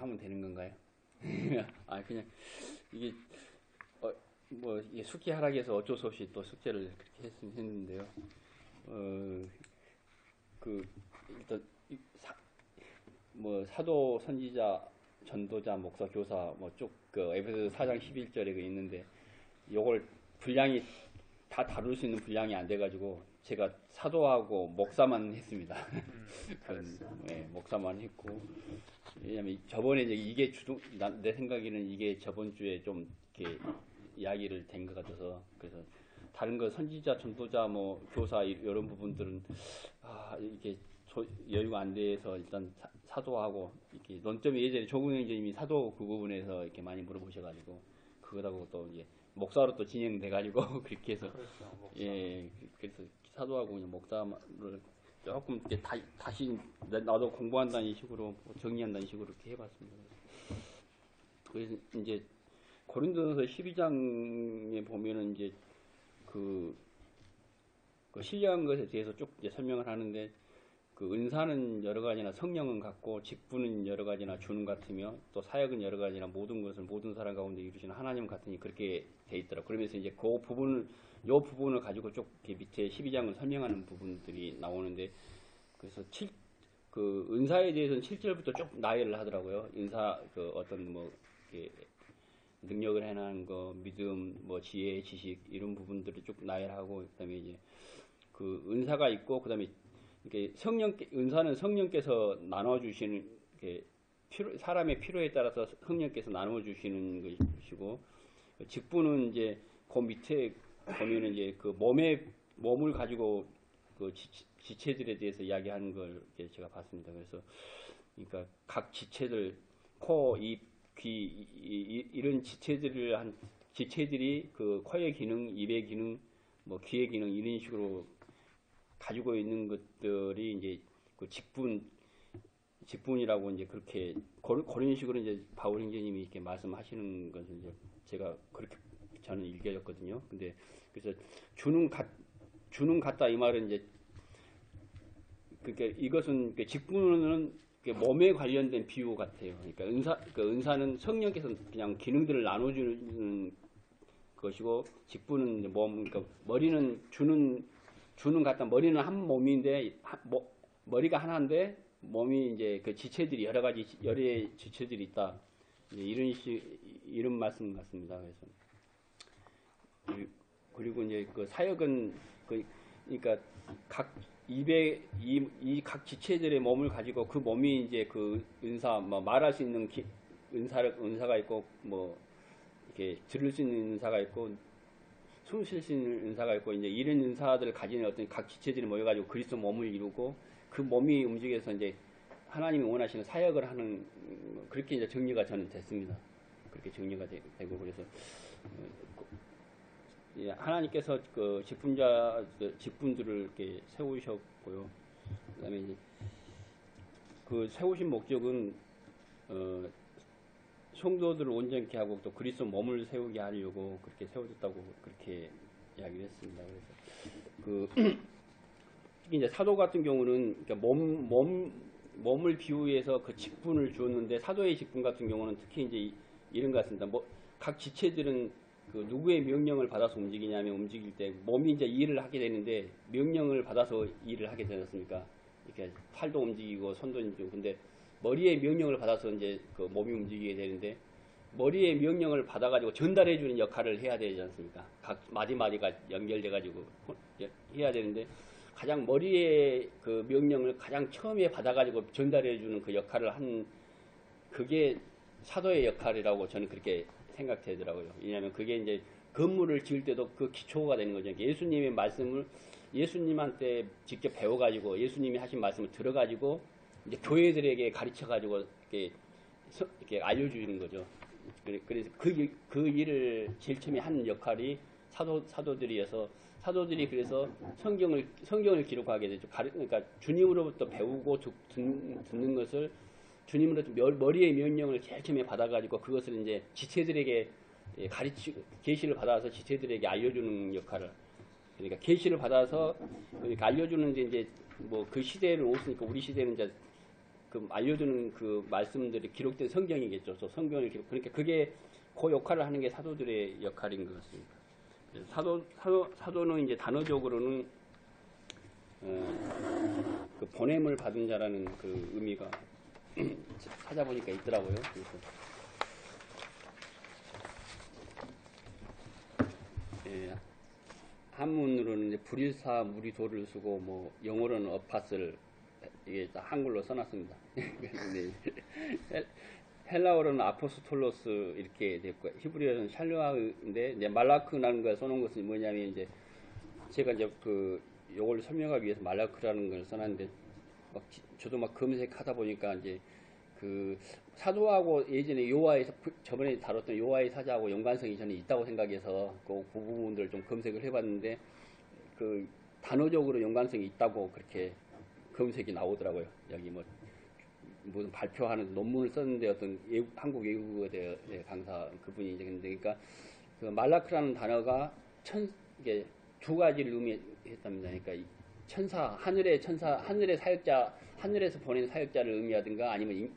하면 되는 건가요? 아, 그냥 이게 뭐 이게 숙제 하락해서 어쩔 수 없이 또 숙제를 그렇게 했는데요. 일단 뭐 사도, 선지자, 전도자, 목사, 교사 뭐 쭉 그 에베소 4장 11절에 그 있는데 요걸 분량이 다 다룰 수 있는 분량이 안 돼가지고 제가 사도하고 목사만 했습니다. 네, 목사만 했고, 왜냐면 저번에 이제 내 생각에는 이게 저번 주에 좀 이렇게 이야기를 된 것 같아서, 그래서 다른 거 선지자, 전도자, 뭐 교사 이런 부분들은 이게 여유가 안 돼서 일단 사도하고 이렇게 논점이 예전에 조국영 선생님이 사도 그 부분에서 이렇게 많이 물어보셔가지고 그거하고 또 이제 목사로 또 진행돼가지고 그렇게 해서 그렇죠, 예, 그래서 사도하고 그냥 목사를 조금 이렇게 다시 나도 공부한다는 식으로 정리한다는 식으로 이렇게 해봤습니다. 그래서 이제 고린도전서 12장에 보면은 이제 그 신령한 것에 대해서 쭉 이제 설명을 하는데, 그 은사는 여러 가지나 성령은 같고 직분은 여러 가지나 주는 같으며 또 사역은 여러 가지나 모든 것을 모든 사람 가운데 이루시는 하나님 같으니 그렇게 돼 있더라. 그러면서 이제 요 부분을 가지고 쭉 밑에 12장을 설명하는 부분들이 나오는데, 그래서 그 은사에 대해서는 7절부터 쭉 나열을 하더라고요. 은사 그 어떤 뭐 능력을 해나가는 거, 믿음, 뭐 지혜, 지식 이런 부분들을 쭉 나열하고, 그다음에 이제 그 은사가 있고, 그다음에 이게 은사는 성령께서 나눠주시는, 사람의 필요에 따라서 성령께서 나눠주시는 것이고, 직분은 이제 그 밑에 보면은 이제 그 몸을 가지고 그 지체들에 대해서 이야기하는 걸 제가 봤습니다. 그래서 그러니까 각 지체들, 코, 입, 귀 이런 지체들이 그 코의 기능, 입의 기능, 뭐 귀의 기능 이런 식으로 가지고 있는 것들이 이제 그 직분이라고 이제 그렇게 그런 식으로 이제 바울 형제님이 이렇게 말씀하시는 것을 이제 제가 그렇게 저는 읽어졌거든요. 근데 그래서 주는 같다 이 말은 이제 그러니까 이것은 직분은 몸에 관련된 비유 같아요. 그러니까 은사는 성령께서 그냥 기능들을 나눠주는 것이고, 직분은 이제 그러니까 머리는 주는 같다. 머리는 한 몸인데 머리가 하나인데 몸이 이제 그 지체들이 여러 지체들이 있다. 이런 말씀 같습니다. 그래서 그리고 이제 그 사역은 그러니까 각 각 지체들의 몸을 가지고 그 몸이 이제 그 은사, 뭐 말할 수 있는 은사가 있고, 뭐 이렇게 들을 수 있는 은사가 있고, 숨 쉴 수 있는 은사가 있고, 이제 이런 은사들을 가지는 어떤 각 지체들이 모여가지고 그리스도 몸을 이루고, 그 몸이 움직여서 이제 하나님이 원하시는 사역을 하는, 그렇게 이제 정리가 저는 됐습니다. 그렇게 정리가 되고, 그래서 하나님께서 그 직분들을 이렇게 세우셨고요. 그다음에 이제 그 세우신 목적은 성도들을 온전케 하고 또 그리스도 몸을 세우게 하려고 그렇게 세워졌다고 그렇게 이야기를 했습니다. 그래서 특히 이제 사도 같은 경우는 그러니까 몸을 비유해서 그 직분을 주었는데, 사도의 직분 같은 경우는 특히 이제 이런 것 같습니다. 뭐 각 지체들은 그 누구의 명령을 받아서 움직일 때 몸이 이제 일을 하게 되는데, 명령을 받아서 일을 하게 되지 않습니까? 이렇게 팔도 움직이고 손도 움직이고. 근데 머리의 명령을 받아서 이제 그 몸이 움직이게 되는데, 머리의 명령을 받아가지고 전달해주는 역할을 해야 되지 않습니까? 각 마디마디가 연결돼가지고 해야 되는데, 가장 머리의 그 명령을 가장 처음에 받아가지고 전달해주는 그 역할을 그게 사도의 역할이라고 저는 그렇게 생각되더라고요. 왜냐하면 그게 이제 건물을 지을 때도 그 기초가 되는 거죠. 예수님의 말씀을 예수님한테 직접 배워가지고 예수님이 하신 말씀을 들어가지고 이제 교회들에게 가르쳐가지고 이렇게 알려주는 거죠. 그래서 그 일을 제일 처음에 하는 역할이 사도들이어서, 사도들이 그래서 성경을 기록하게 되죠. 그러니까 주님으로부터 배우고 듣는 것을, 주님으로부터 머리의 명령을 제일 처음에 받아가지고 그것을 이제 지체들에게 계시를 받아서 지체들에게 알려주는 역할을, 그러니까 계시를 받아서 그러니까 알려주는데, 이제 뭐 그 시대를 오으니까 우리 시대는 이제 그 알려주는 그 말씀들이 기록된 성경이겠죠. 또 성경을 기록. 그러니까 그게 그 역할을 하는 게 사도들의 역할인 것 같습니다. 그래서 사도는 이제 단어적으로는 그 보냄을 받은 자라는 그 의미가 찾아보니까 있더라고요. 그래서 예, 한문으로는 이제 불일사 무리도를 쓰고 뭐 영어로는 어팟을 이게 한글로 써놨습니다. 헬라어로는 아포스톨로스 이렇게 됐고 히브리어는 샬루아인데 이제 말라크라는 걸 써놓은 것은 뭐냐면 이제 제가 이제 그 요걸 설명하기 위해서 말라크라는 걸 써놨는데 저도 막 검색하다 보니까 이제 그 사도하고 예전에 요하에서 저번에 다뤘던 요하의 사자하고 연관성이 저는 있다고 생각해서 그 부분들을 좀 검색을 해봤는데 그 단어적으로 연관성이 있다고 그렇게 검색이 나오더라고요. 여기 뭐 무슨 발표하는 논문을 썼는데 어떤 한국 외국어대 강사 그분이 이제 그러니까 그 말라크라는 단어가 이게 두 가지를 의미했답니다. 그러니까 천사, 하늘의 천사, 하늘의 사역자, 하늘에서 보낸 사역자를 의미하든가 아니면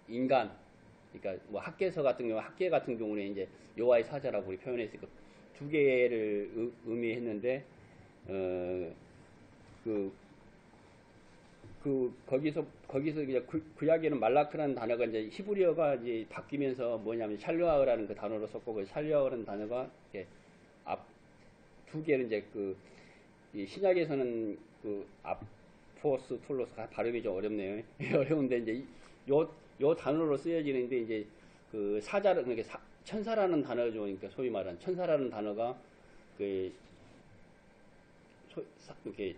인간, 그러니까 뭐 학계서 같은 경우, 학계 같은 경우는 이제 여호와의 사자라고 우리 표현했으니까 두 개를 의미했는데 거기서 이제 구약에는 말라크라는 단어가 이제 히브리어가 이제 바뀌면서 뭐냐면 샬루아라는 그 단어로 썼고 그 샬루아라는 단어가 이렇게 두 개를 이제 이 신약에서는 그 아포스 톨로스가 발음이 좀 어렵네요. 어려운데 이제 요 단어로 쓰여지는데 이제 그 사자를 그러니까 천사라는 단어죠. 그러니까 소위 말하는 천사라는 단어가 이렇게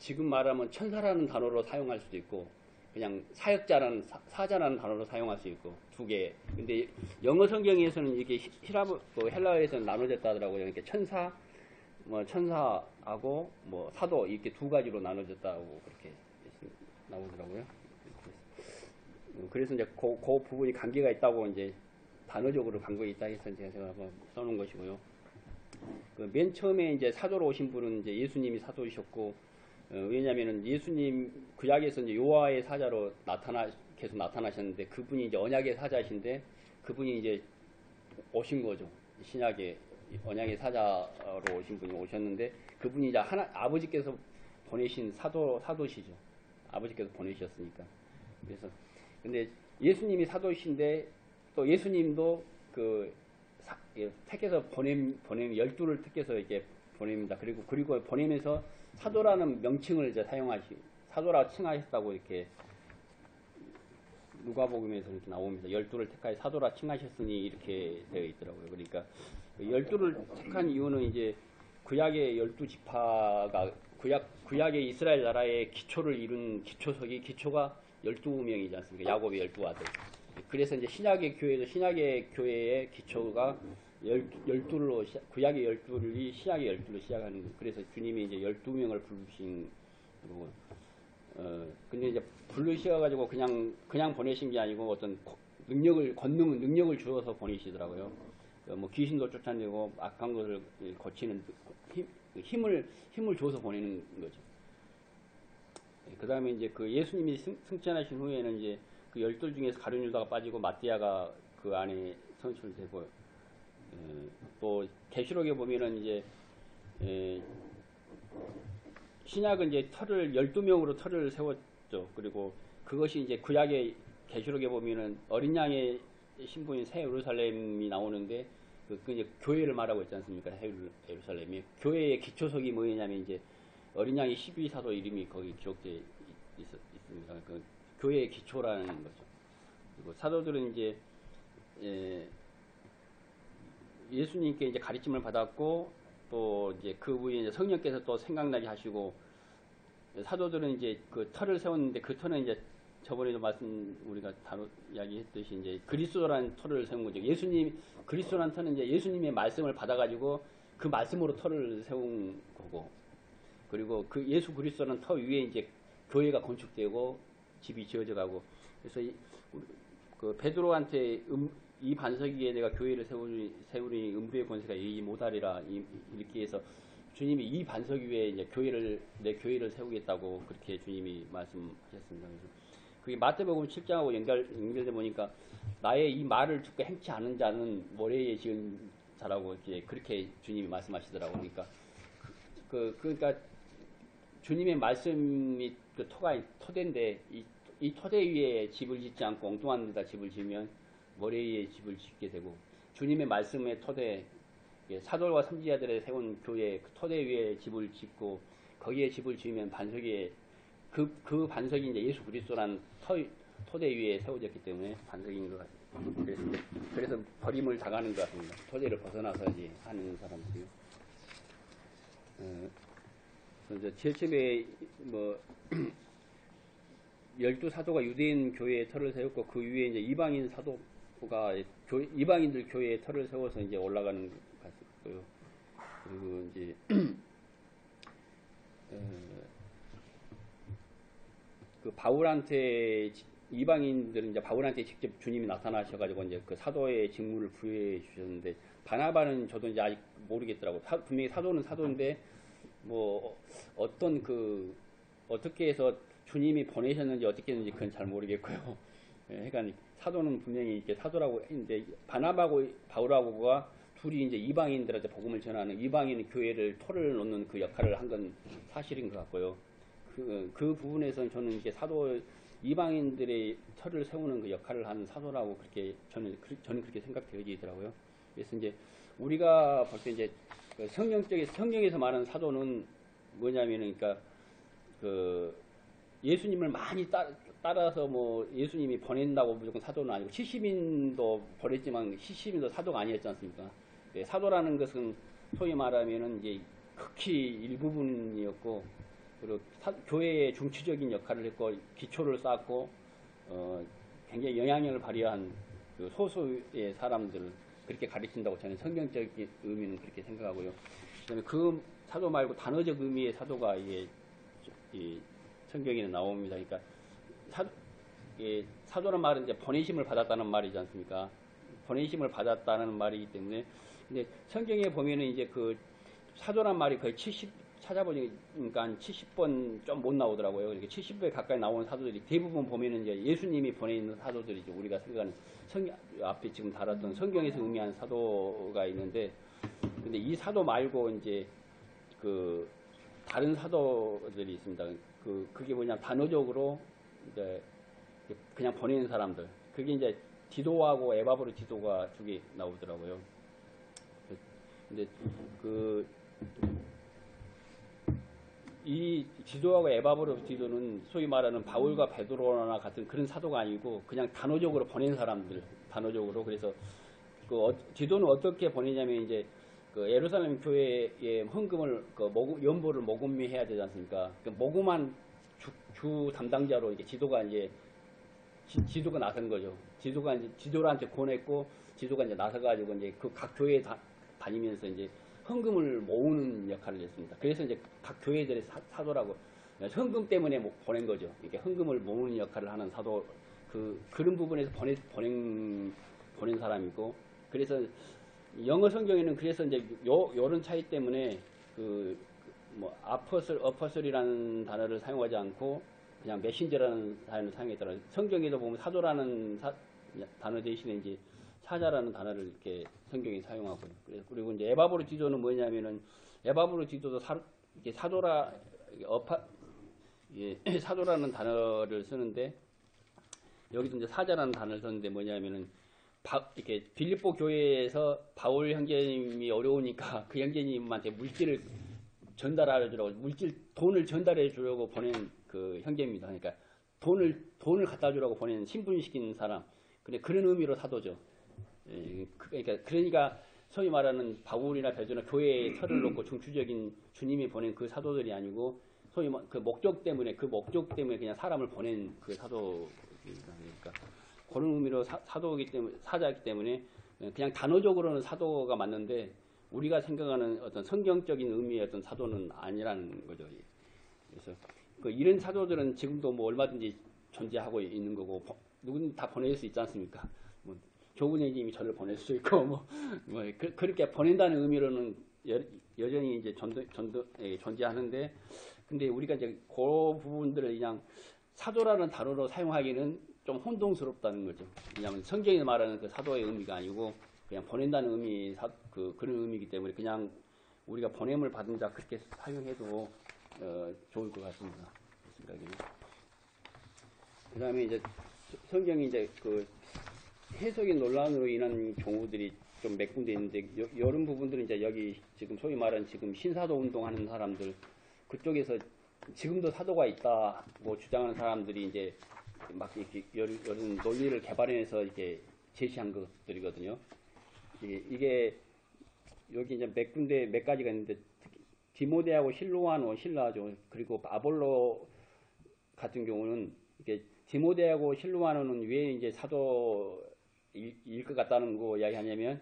지금 말하면 천사라는 단어로 사용할 수도 있고 그냥 사역자라는 사자라는 단어로 사용할 수 있고 두 개. 근데 영어 성경에서는 이게 헬라어에서는 나눠졌다 하더라고요. 그러니까 천사하고 뭐 사도 이렇게 두 가지로 나눠졌다고 그렇게 나오더라고요. 그래서 이제 그 부분이 관계가 있다고 이제 단어적으로 관계가 있다 해서 제가 한번 써놓은 것이고요. 맨 처음에 이제 사도로 오신 분은 이제 예수님이 사도이셨고 왜냐면은 예수님 구약에서 이제 요하의 사자로 계속 나타나셨는데 그분이 이제 언약의 사자신데 그분이 이제 오신 거죠. 신약에 언약의 사자로 오신 분이 오셨는데 그분이 이제 아버지께서 보내신 사도시죠. 아버지께서 보내셨으니까. 그래서 근데 예수님이 사도이신데 또 예수님도 택해서 보냄 12를 택해서 이렇게 보냅니다. 그리고 보내면서 사도라는 명칭을 이제 사도라 칭하셨다고 이렇게 누가복음에서 이렇게 나옵니다. 12를 택하여 사도라 칭하셨으니 이렇게 되어 있더라고요. 그러니까 12를 택한 이유는 이제 구약의 12지파가 구약의 이스라엘 나라의 기초를 이룬 기초가 12명이지 않습니까? 야곱의 12아들. 그래서 이제 신약의 교회의 기초가 12로 구약의 12이 신약의 12로 시작하는 거예요. 그래서 주님이 이제 12명을 부르신 거고 근데 이제 부르셔가지고 그냥 보내신 게 아니고 어떤 능력을 주어서 보내시더라고요. 뭐 귀신도 쫓아내고 악한 것을 고치는 힘을 줘서 보내는 거죠. 그 다음에 이제 그 예수님이 승천하신 후에는 이제 그 12 중에서 가룟 유다가 빠지고 마띠아가 그 안에 선출되고 또 계시록에 보면은 이제 신약은 이제 12명으로 터를 세웠죠. 그리고 그것이 이제 구약의 계시록에 보면은 어린 양의 신부인 새 예루살렘이 나오는데 그 이제 교회를 말하고 있지 않습니까? 새 예루살렘이 교회의 기초석이 뭐냐면 이제 어린 양의 12사도 이름이 거기 기록되어 있습니다. 그 교회의 기초라는 거죠. 그리고 사도들은 이제 예수님께 이제 가르침을 받았고 또 이제 그 후에 이제 성령께서 또 생각나게 하시고 사도들은 이제 그 터를 세웠는데 그 터는 이제 저번에도 우리가 이야기했듯이 이제 그리스도라는 터를 세운 거죠. 그리스도라는 터는 이제 예수님의 말씀을 받아가지고 그 말씀으로 터를 세운 거고 그리고 그 예수 그리스도라는 터 위에 이제 교회가 건축되고 집이 지어져 가고 그래서 그 베드로한테 이 반석 위에 내가 교회를 세우니 음부의 권세가 이르지 못하리라 이렇게 해서 주님이 이 반석 위에 이제 내 교회를 세우겠다고 그렇게 주님이 말씀하셨습니다. 그래서 그게 마태복음 7장하고 연결돼 보니까 나의 이 말을 듣고 행치 않은 자는 모래에 지은 자라고 이렇게 그렇게 주님이 말씀하시더라고요. 그러니까 그러니까 주님의 말씀이 그 토대인데 이 토대 위에 집을 짓지 않고 엉뚱한 데다 집을 지으면 모래 위에 집을 짓게 되고 주님의 말씀의 토대 사도와 선지자들의 세운 교회 그 토대 위에 집을 짓고 거기에 집을 지으면 반석에 그 반석이 이제 예수 그리스도란 토대 위에 세워졌기 때문에 반석인 것 같아요. 그래서 버림을 당하는 것 같습니다. 토대를 벗어나서 이제 하는 사람들이요. 그래서 제일 처음에 뭐 12사도가 유대인 교회에 터를 세웠고 그 위에 이제 이방인 사도가 이방인들 교회에 터를 세워서 이제 올라가는 것 같고요. 그리고 이제 그 바울한테 이방인들은 이제 바울한테 직접 주님이 나타나셔가지고 이제 그 사도의 직무를 부여해 주셨는데 바나바는 저도 이제 아직 모르겠더라고. 분명히 사도는 사도인데 뭐 어떤 어떻게 해서 주님이 보내셨는지 어떻게 했는지 그건 잘 모르겠고요. 그러니까 사도는 분명히 이렇게 사도라고 했는데 바나바하고 바울하고가 둘이 이제 이방인들한테 복음을 전하는 이방인 교회를 토를 놓는 그 역할을 한 건 사실인 것 같고요. 그 부분에서는 저는 이게 이방인들의 터를 세우는 그 역할을 하는 사도라고 그렇게 저는 그렇게 생각되어지더라고요. 그래서 이제 우리가 볼 때 이제 성경에서 말하는 사도는 뭐냐면은 그러니까 예수님을 많이 따라서 뭐 예수님이 보낸다고 무조건 사도는 아니고 70인도 보냈지만 70인도 사도가 아니었지 않습니까? 네, 사도라는 것은 소위 말하면은 이제 극히 일부분이었고 그리고 교회의 중추적인 역할을 했고 기초를 쌓고 굉장히 영향력을 발휘한 그 소수의 사람들을 그렇게 가르친다고 저는 성경적인 의미는 그렇게 생각하고요. 그다음에 그 사도 말고 단어적 의미의 사도가 이게 성경에는 나옵니다. 그러니까 사도란 말은 이제 보내심을 받았다는 말이지 않습니까? 보내심을 받았다는 말이기 때문에 근데 성경에 보면은 이제 그 사도란 말이 거의 찾아보니까 70번 좀 못 나오더라고요. 이렇게 70배 가까이 나오는 사도들이 대부분 보면은 이제 예수님이 보내는 사도들이죠. 우리가 생각하는 앞에 지금 달았던 성경에서 의미하는 사도가 있는데, 근데 이 사도 말고 이제 그 다른 사도들이 있습니다. 그게 뭐냐 단어적으로 이제 그냥 보내는 사람들. 그게 이제 디도하고 에바브로 디도가 두 개 나오더라고요. 근데 이 디도하고 에바브로 디도는 소위 말하는 바울과 베드로나 같은 그런 사도가 아니고 그냥 단어적으로 보낸 사람들, 단어적으로. 그래서 디도는 어떻게 보내냐면 이제 예루살렘 교회의 헌금을 연보를 모금해야 되지 않습니까? 모금한 주 담당자로 이렇게 지도가 나선 거죠. 지도가 이제 지도한테 권했고 지도가 이제 나서가지고 이제 그 각 교회에 다니면서 이제 헌금을 모으는 역할을 했습니다. 그래서 이제 각 교회들의 사도라고 헌금 때문에 보낸 거죠. 이렇게 헌금을 모으는 역할을 하는 사도 그런 부분에서 보낸 사람이고 그래서 영어 성경에는 그래서 이제 요런 차이 때문에 어퍼슬이라는 단어를 사용하지 않고 그냥 메신저라는 단어를 사용했더라고요. 성경에도 보면 사도라는 단어 대신에 이제 사자라는 단어를 이렇게 성경에 사용하고요. 그리고 이제 에바브로 디도는 뭐냐면은 에바브로 디도도 이렇게 사도라는 단어를 쓰는데 여기도 이제 사자라는 단어를 썼는데 뭐냐면은 이렇게 빌립보 교회에서 바울 형제님이 어려우니까 그 형제님한테 물질을 전달해 주라고 돈을 전달해 주려고 보낸 그 형제입니다. 그러니까 돈을 갖다 주라고 보낸 신분시킨 사람. 근데 그런 의미로 사도죠. 그러니까 소위 말하는 바울이나 베드로나 교회에 터를 놓고 중추적인 주님이 보낸 그 사도들이 아니고 소위 그 목적 때문에 그냥 사람을 보낸 그 사도입니다. 그러니까 그런 의미로 사도이기 때문에 사자이기 때문에 그냥 단어적으로는 사도가 맞는데 우리가 생각하는 어떤 성경적인 의미의 어떤 사도는 아니라는 거죠. 그래서 이런 사도들은 지금도 뭐 얼마든지 존재하고 있는 거고 누구든 다 보낼 수 있지 않습니까? 조은혜님이 저를 보낼 수 있고 그렇게 보낸다는 의미로는 여전히 이제 존재하는데, 근데 우리가 이제 그 부분들을 그냥 사도라는 단어로 사용하기는 좀 혼동스럽다는 거죠. 왜냐하면 성경이 말하는 그 사도의 의미가 아니고 그냥 보낸다는 의미, 그런 의미이기 때문에 그냥 우리가 보냄을 받은 자 그렇게 사용해도 좋을 것 같습니다. 생각에는. 그 다음에 이제 성경이 이제 그 해석의 논란으로 인한 경우들이 좀 몇 군데 있는데, 이런 부분들은 이제 여기 지금 소위 말하는 지금 신사도 운동하는 사람들, 그쪽에서 지금도 사도가 있다 뭐 주장하는 사람들이 이제 막 이렇게 이런 논리를 개발해내서 이렇게 제시한 것들이거든요. 이게 여기 이제 몇 군데 몇 가지가 있는데, 디모데하고 신라죠. 그리고 아볼로 같은 경우는 이게 디모데하고 실로아노는 왜 이제 사도일 것 같다는 거 이야기하냐면,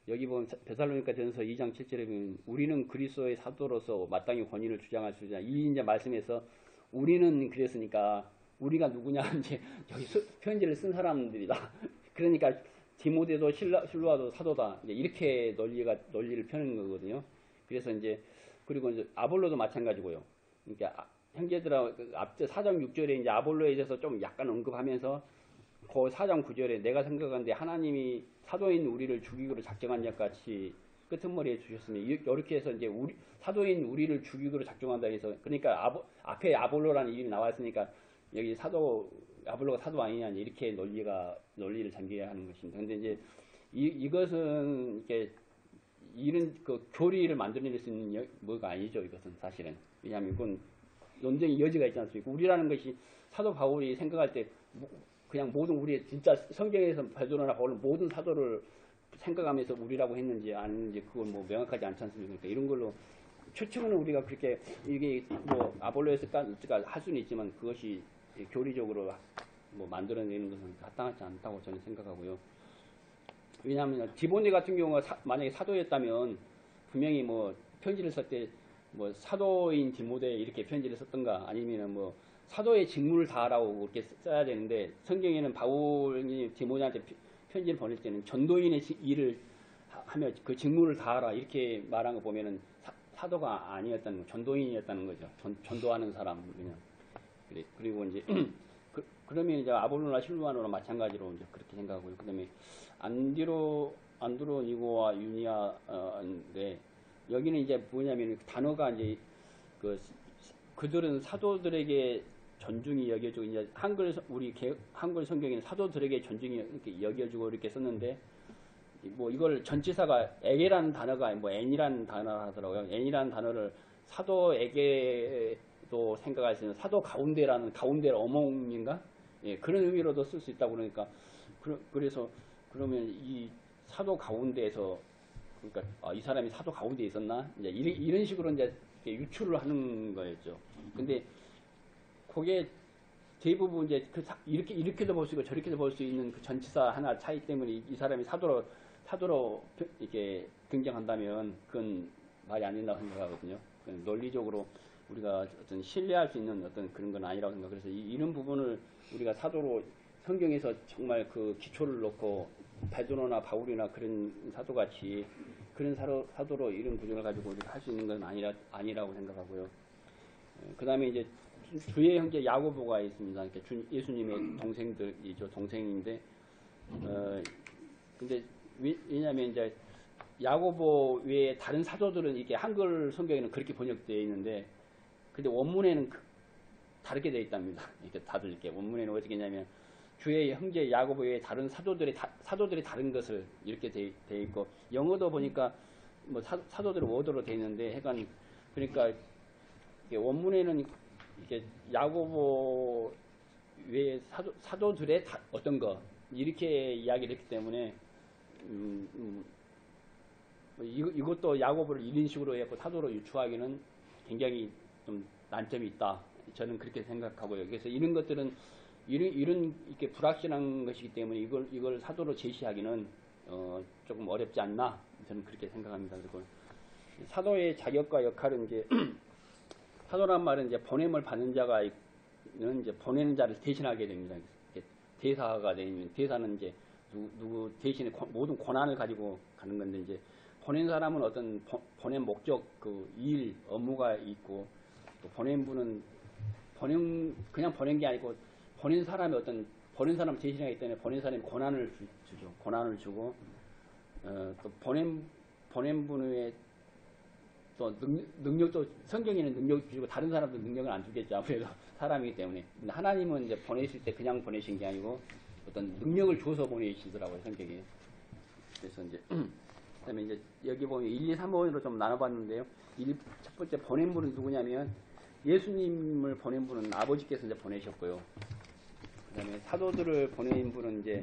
여기 보면 데살로니가 전서 2장 7절에 보면 우리는 그리스도의 사도로서 마땅히 권위를 주장할 수 있다. 이 이제 말씀에서 우리는 그랬으니까 우리가 누구냐 이제 여기 편지를 쓴 사람들이다. 그러니까 디모데도 실로아도 사도다. 이제 이렇게 논리를 펴는 거거든요. 그래서 이제 그리고 이제 아볼로도 마찬가지고요. 그러니까 형제들하고 앞서 4장 6절에 이제 아볼로에 대해서 좀 약간 언급하면서 그 4장 9절에 내가 생각하는데 하나님이 사도인 우리를 죽이기로 작정한 것 같이 끄트머리에 주셨으면, 이렇게 해서 이제 사도인 우리를 죽이기로 작정한다 해서, 그러니까 앞에 아볼로라는 이름이 나왔으니까 여기 아볼로가 사도 아니냐 이렇게 논리를 전개해야 하는 것입니다. 근데 이제 이것은 이렇게 이런 그 교리를 만들어낼 수 있는 뭐가 아니죠. 이것은 사실은. 왜냐하면 이건 논쟁의 여지가 있지 않습니까? 우리라는 것이 사도 바울이 생각할 때 그냥 모든 우리 진짜 성경에서 베드로나 바울은 모든 사도를 생각하면서 우리라고 했는지 아닌지 그건 뭐 명확하지 않지 않습니까? 그러니까 이런 걸로 추측은 우리가 그렇게 이게 뭐 아볼로에서까 할 수는 있지만 그것이 교리적으로 뭐 만들어내는 것은 합당하지 않다고 저는 생각하고요. 왜냐하면 디모데 같은 경우가 만약에 사도였다면 분명히 뭐 편지를 쓸 때 뭐 사도인 디모데 이렇게 편지를 썼던가, 아니면은 뭐 사도의 직무를 다하라고 그렇게 써야 되는데, 성경에는 바울이 디모데한테 편지를 보낼 때는 전도인의 일을 하며 그 직무를 다하라 이렇게 말한 거 보면은 사도가 아니었다는 거, 전도인이었다는 거죠. 전도하는 사람 그냥. 그리고 이제 그러면 이제 아볼로나 실루아노나 마찬가지로 이제 그렇게 생각하고요. 그다음에 안드로니고와 유니아인데, 여기는 이제 뭐냐면 단어가 이제 그들은 사도들에게 존중이 여겨지고, 이제 한글 성경에는 사도들에게 존중이 이렇게 여겨지고 이렇게 썼는데, 뭐 이걸 전치사가 에게라는 단어가 뭐 N이라는 단어를 하더라고요. N이라는 단어를 사도에게도 생각할 수 있는 사도 가운데라는 가운데 어몽인가? 예, 그런 의미로도 쓸 수 있다고. 그러니까 그래서 그러면 이 사도 가운데에서, 그러니까 이 사람이 사도 가운데 있었나? 이제 이런 식으로 이제 유추를 하는 거였죠. 근데 그게 대부분 이제 이렇게도 볼 수 있고 저렇게도 볼 수 있는 그 전치사 하나 차이 때문에 이 사람이 사도로 이렇게 등장한다면 그건 말이 안 된다고 생각하거든요. 논리적으로 우리가 어떤 신뢰할 수 있는 어떤 그런 건 아니라고 생각. 그래서 이런 부분을 우리가 사도로 성경에서 정말 그 기초를 놓고 베드로나 바울이나 그런 사도같이 그런 사도로 이런 구조를 가지고 우리가 할 수 있는 건 아니라고 생각하고요. 그 다음에 이제 주의 형제 야고보가 있습니다. 그러니까 예수님의 동생인데, 근데 왜냐면 이제 야고보 외에 다른 사도들은 이렇게 한글 성경에는 그렇게 번역되어 있는데, 근데 원문에는 다르게 되어 있답니다. 이렇게 다들 이렇게 원문에는 어떻게 했냐면 주의 형제 야고보 외에 다른 사도들이 다른 것을 이렇게 되어 있고, 영어도 보니까 뭐 사도들이 워드로 되어 있는데, 약간 그러니까 원문에는 이렇게 야고보 외에 사도들의 어떤 거 이렇게 이야기를 했기 때문에 이것도 야고보를 이런 식으로 해서 사도로 유추하기는 굉장히 좀 난점이 있다. 저는 그렇게 생각하고요. 그래서 이런 것들은 이런 이렇게 불확실한 것이기 때문에 이걸 사도로 제시하기는 조금 어렵지 않나, 저는 그렇게 생각합니다. 그리고 사도의 자격과 역할은 이제 사도란 말은 이제 보냄을 받는 자가 있는 이제 보내는 자를 대신하게 됩니다. 대사가 되면, 대사는 이제 누구 대신에 모든 권한을 가지고 가는 건데, 이제 보낸 사람은 어떤 보낸 목적, 그 일, 업무가 있고, 또 보낸 분은 그냥 보낸 게 아니고, 보낸 사람의 어떤, 보낸 사람 제시가 있기 때문에 보낸 사람이 고난을 주죠. 고난을 주고, 또 보낸 분의 또 능력도, 성경에는 능력을 주고 다른 사람도 능력을 안 주겠죠. 아무래도 사람이기 때문에. 근데 하나님은 이제 보내실 때 그냥 보내신 게 아니고, 어떤 능력을 줘서 보내시더라고요, 성경에. 그래서 이제, 그 다음에 이제 여기 보면 1, 2, 3번으로 좀 나눠봤는데요. 첫 번째 보낸 분은 누구냐면, 예수님을 보낸 분은 아버지께서 이제 보내셨고요. 그 다음에 사도들을 보낸 분은 이제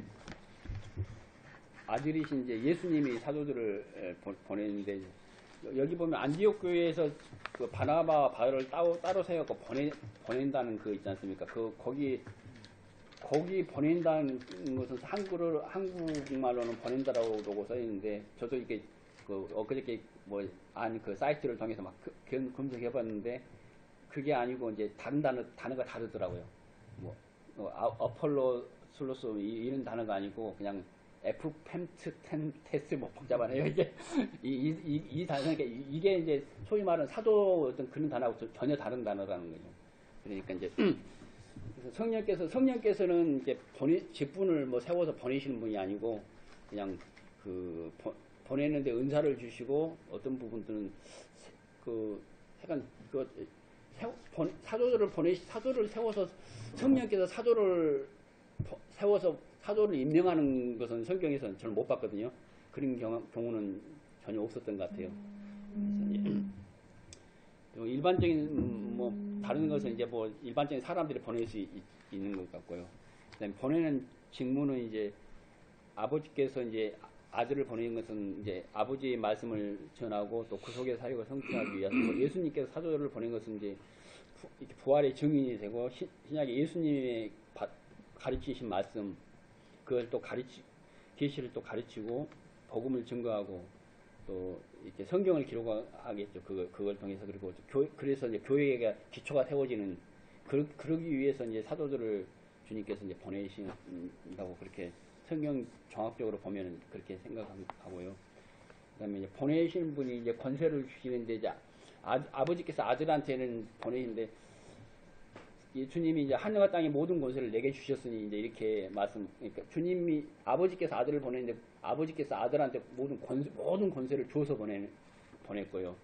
아들이신 이제 예수님이 사도들을 보냈는데, 여기 보면 안디옥 교회에서 그 바나바와 바울을 따로 세워서 보낸다는 그 있지 않습니까? 거기 보낸다는 것은 한국말로는 보낸다라고 써 있는데, 저도 이게 엊그저께 그 사이트를 통해서 막 검색해 봤는데, 그게 아니고 이제 다른 단어가 다르더라고요. 어폴로 슬로스 이런 단어가 아니고 그냥 에프펜트텐테스 복잡하네요. 이게 이 단어니까 이게 이제 소위 말하는 사도 어떤 그런 단어하고 전혀 다른 단어라는 거죠. 그러니까 이제 그래서 성령께서는 이제 직분을 세워서 보내시는 분이 아니고 그냥 보내는데 은사를 주시고, 어떤 부분들은 약간 사도를 세워서, 성령께서 사도를 세워서 사도를 임명하는 것은 성경에서는 저는 못 봤거든요. 그런 경우는 전혀 없었던 것 같아요. 일반적인 다른 것은 이제 일반적인 사람들이 보낼 수 있는 것 같고요. 그다음에 보내는 직무는 이제 아버지께서 이제 아들을 보내는 것은 이제 아버지의 말씀을 전하고 또 그 속에 사역을 성취하기 위해서, 예수님께서 사도를 보낸 것은 이제 부활의 증인이 되고, 신약에 예수님의 가르치신 말씀, 그걸 또 계시를 또 가르치고 복음을 증거하고 또 이렇게 성경을 기록하겠죠. 그걸 통해서. 그리고 그래서 이제 교회가 기초가 세워지는, 그러기 위해서 이제 사도들을 주님께서 이제 보내신다고 그렇게 성경 종합적으로 보면은 그렇게 생각하고요. 그다음에 이제 보내신 분이 이제 권세를 주시는데, 이제 아버지께서 아들한테는 보내신데, 예수님이 이제 하늘과 땅의 모든 권세를 내게 주셨으니 이제 이렇게 그러니까 주님이 아버지께서 아들을 보냈는데, 아버지께서 아들한테 모든 권세를 줘서 보냈고요.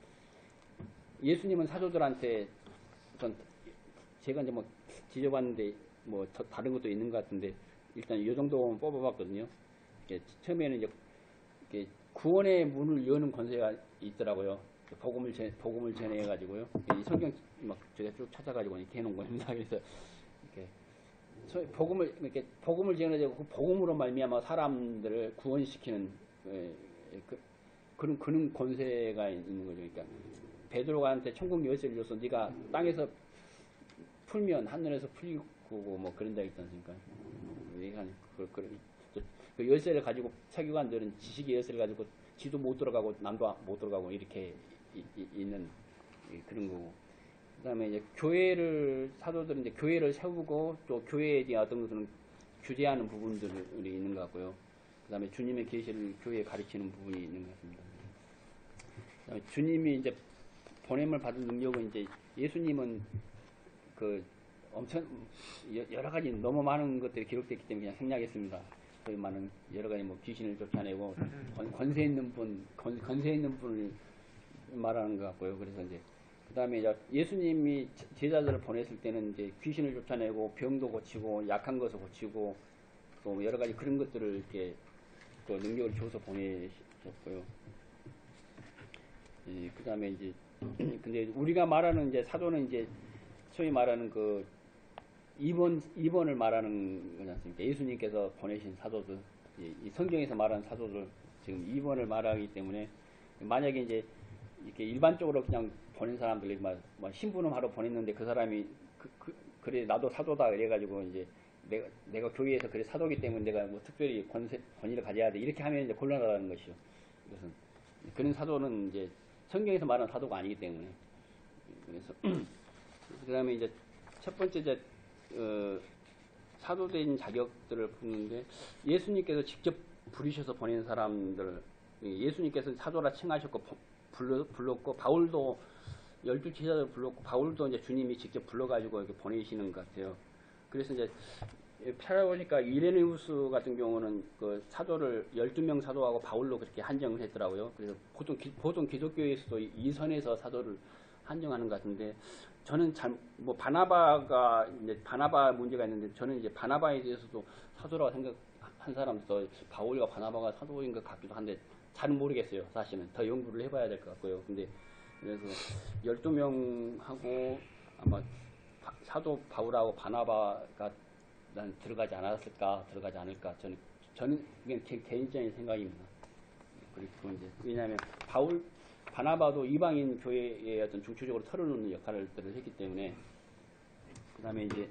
예수님은 사도들한테, 제가 이제 지져봤는데 다른 것도 있는 것 같은데, 일단 이 정도 뽑아봤거든요. 처음에는 이제 구원의 문을 여는 권세가 있더라고요. 복음을 전해가지고요. 이 성경 제가 쭉 찾아가지고 이렇게 해놓은 겁니다. 그래서 이렇게 복음을 전해가지고 그 복음으로 말미암아 사람들을 구원시키는 그런 권세가 있는 거죠. 그러니까 베드로한테 천국 열쇠를 줘서 네가 땅에서 풀면 하늘에서 풀리고 그런 데 있지 않습니까? 그 열쇠를 가지고 세계관들은 지식의 열쇠를 가지고 지도 못 들어가고 남도 못 들어가고 이렇게 있는 그런 거고. 그다음에 이제 사도들은 이제 교회를 세우고 또 교회에 대한 어떤 것은 규제하는 부분들이 있는 것 같고요. 그다음에 주님의 계시를 교회에 가르치는 부분이 있는 것 같습니다. 그다음에 주님이 이제 보냄을 받은 능력은 이제 예수님은 엄청 여러 가지 너무 많은 것들이 기록됐기 때문에 그냥 생략했습니다. 많은 여러 가지 귀신을 쫓아내고 권세 있는 분을 말하는 것 같고요. 그래서 이제 그다음에 예수님이 제자들을 보냈을 때는 이제 귀신을 쫓아내고 병도 고치고 약한 것을 고치고 또 여러 가지 그런 것들을 이렇게 또 능력을 줘서 보내셨고요. 그다음에 이제 근데 우리가 말하는 이제 사도는 이제 소위 말하는 2번을 말하는 거지 않습니까? 예수님께서 보내신 사도들, 이 성경에서 말하는 사도들 지금 2번을 말하기 때문에, 만약에 이제 이렇게 일반적으로 그냥 보낸 사람들이 신부름 하러 보냈는데 그 사람이 그래 나도 사도다 이래가지고 이제 내가 교회에서 그래 사도기 때문에 내가 특별히 권위를 가져야 돼 이렇게 하면 이제 곤란하다는 것이죠. 이것은 그런 사도는 이제 성경에서 말하는 사도가 아니기 때문에. 그래서 그다음에 이제 첫 번째 이제 사도된 자격들을 보는데, 예수님께서 직접 부르셔서 보낸 사람들 예수님께서 사도라 칭하셨고 불렀고 바울도 12제자를 불렀고 바울도 이제 주님이 직접 불러가지고 이렇게 보내시는 것 같아요. 그래서 이제 찾아보니까 이레네우스 같은 경우는 그 사도를 12명 사도하고 바울로 그렇게 한정을 했더라고요. 그래서 보통 기독교에서도 이 선에서 사도를 한정하는 것 같은데 저는 뭐 바나바가 이제 바나바 문제가 있는데 저는 이제 바나바에 대해서도 사도라고 생각한 사람도 바울과 바나바가 사도인 것 같기도 한데 잘은 모르겠어요. 사실은 더 연구를 해봐야 될 것 같고요. 근데 그래서 12명하고 아마 사도 바울하고 바나바가 난 들어가지 않을까 저는 그게 개인적인 생각입니다. 그리고 이제 왜냐하면 바나바도 이방인 교회의 어떤 중추적으로 털어놓는 역할을 했기 때문에 그다음에 이제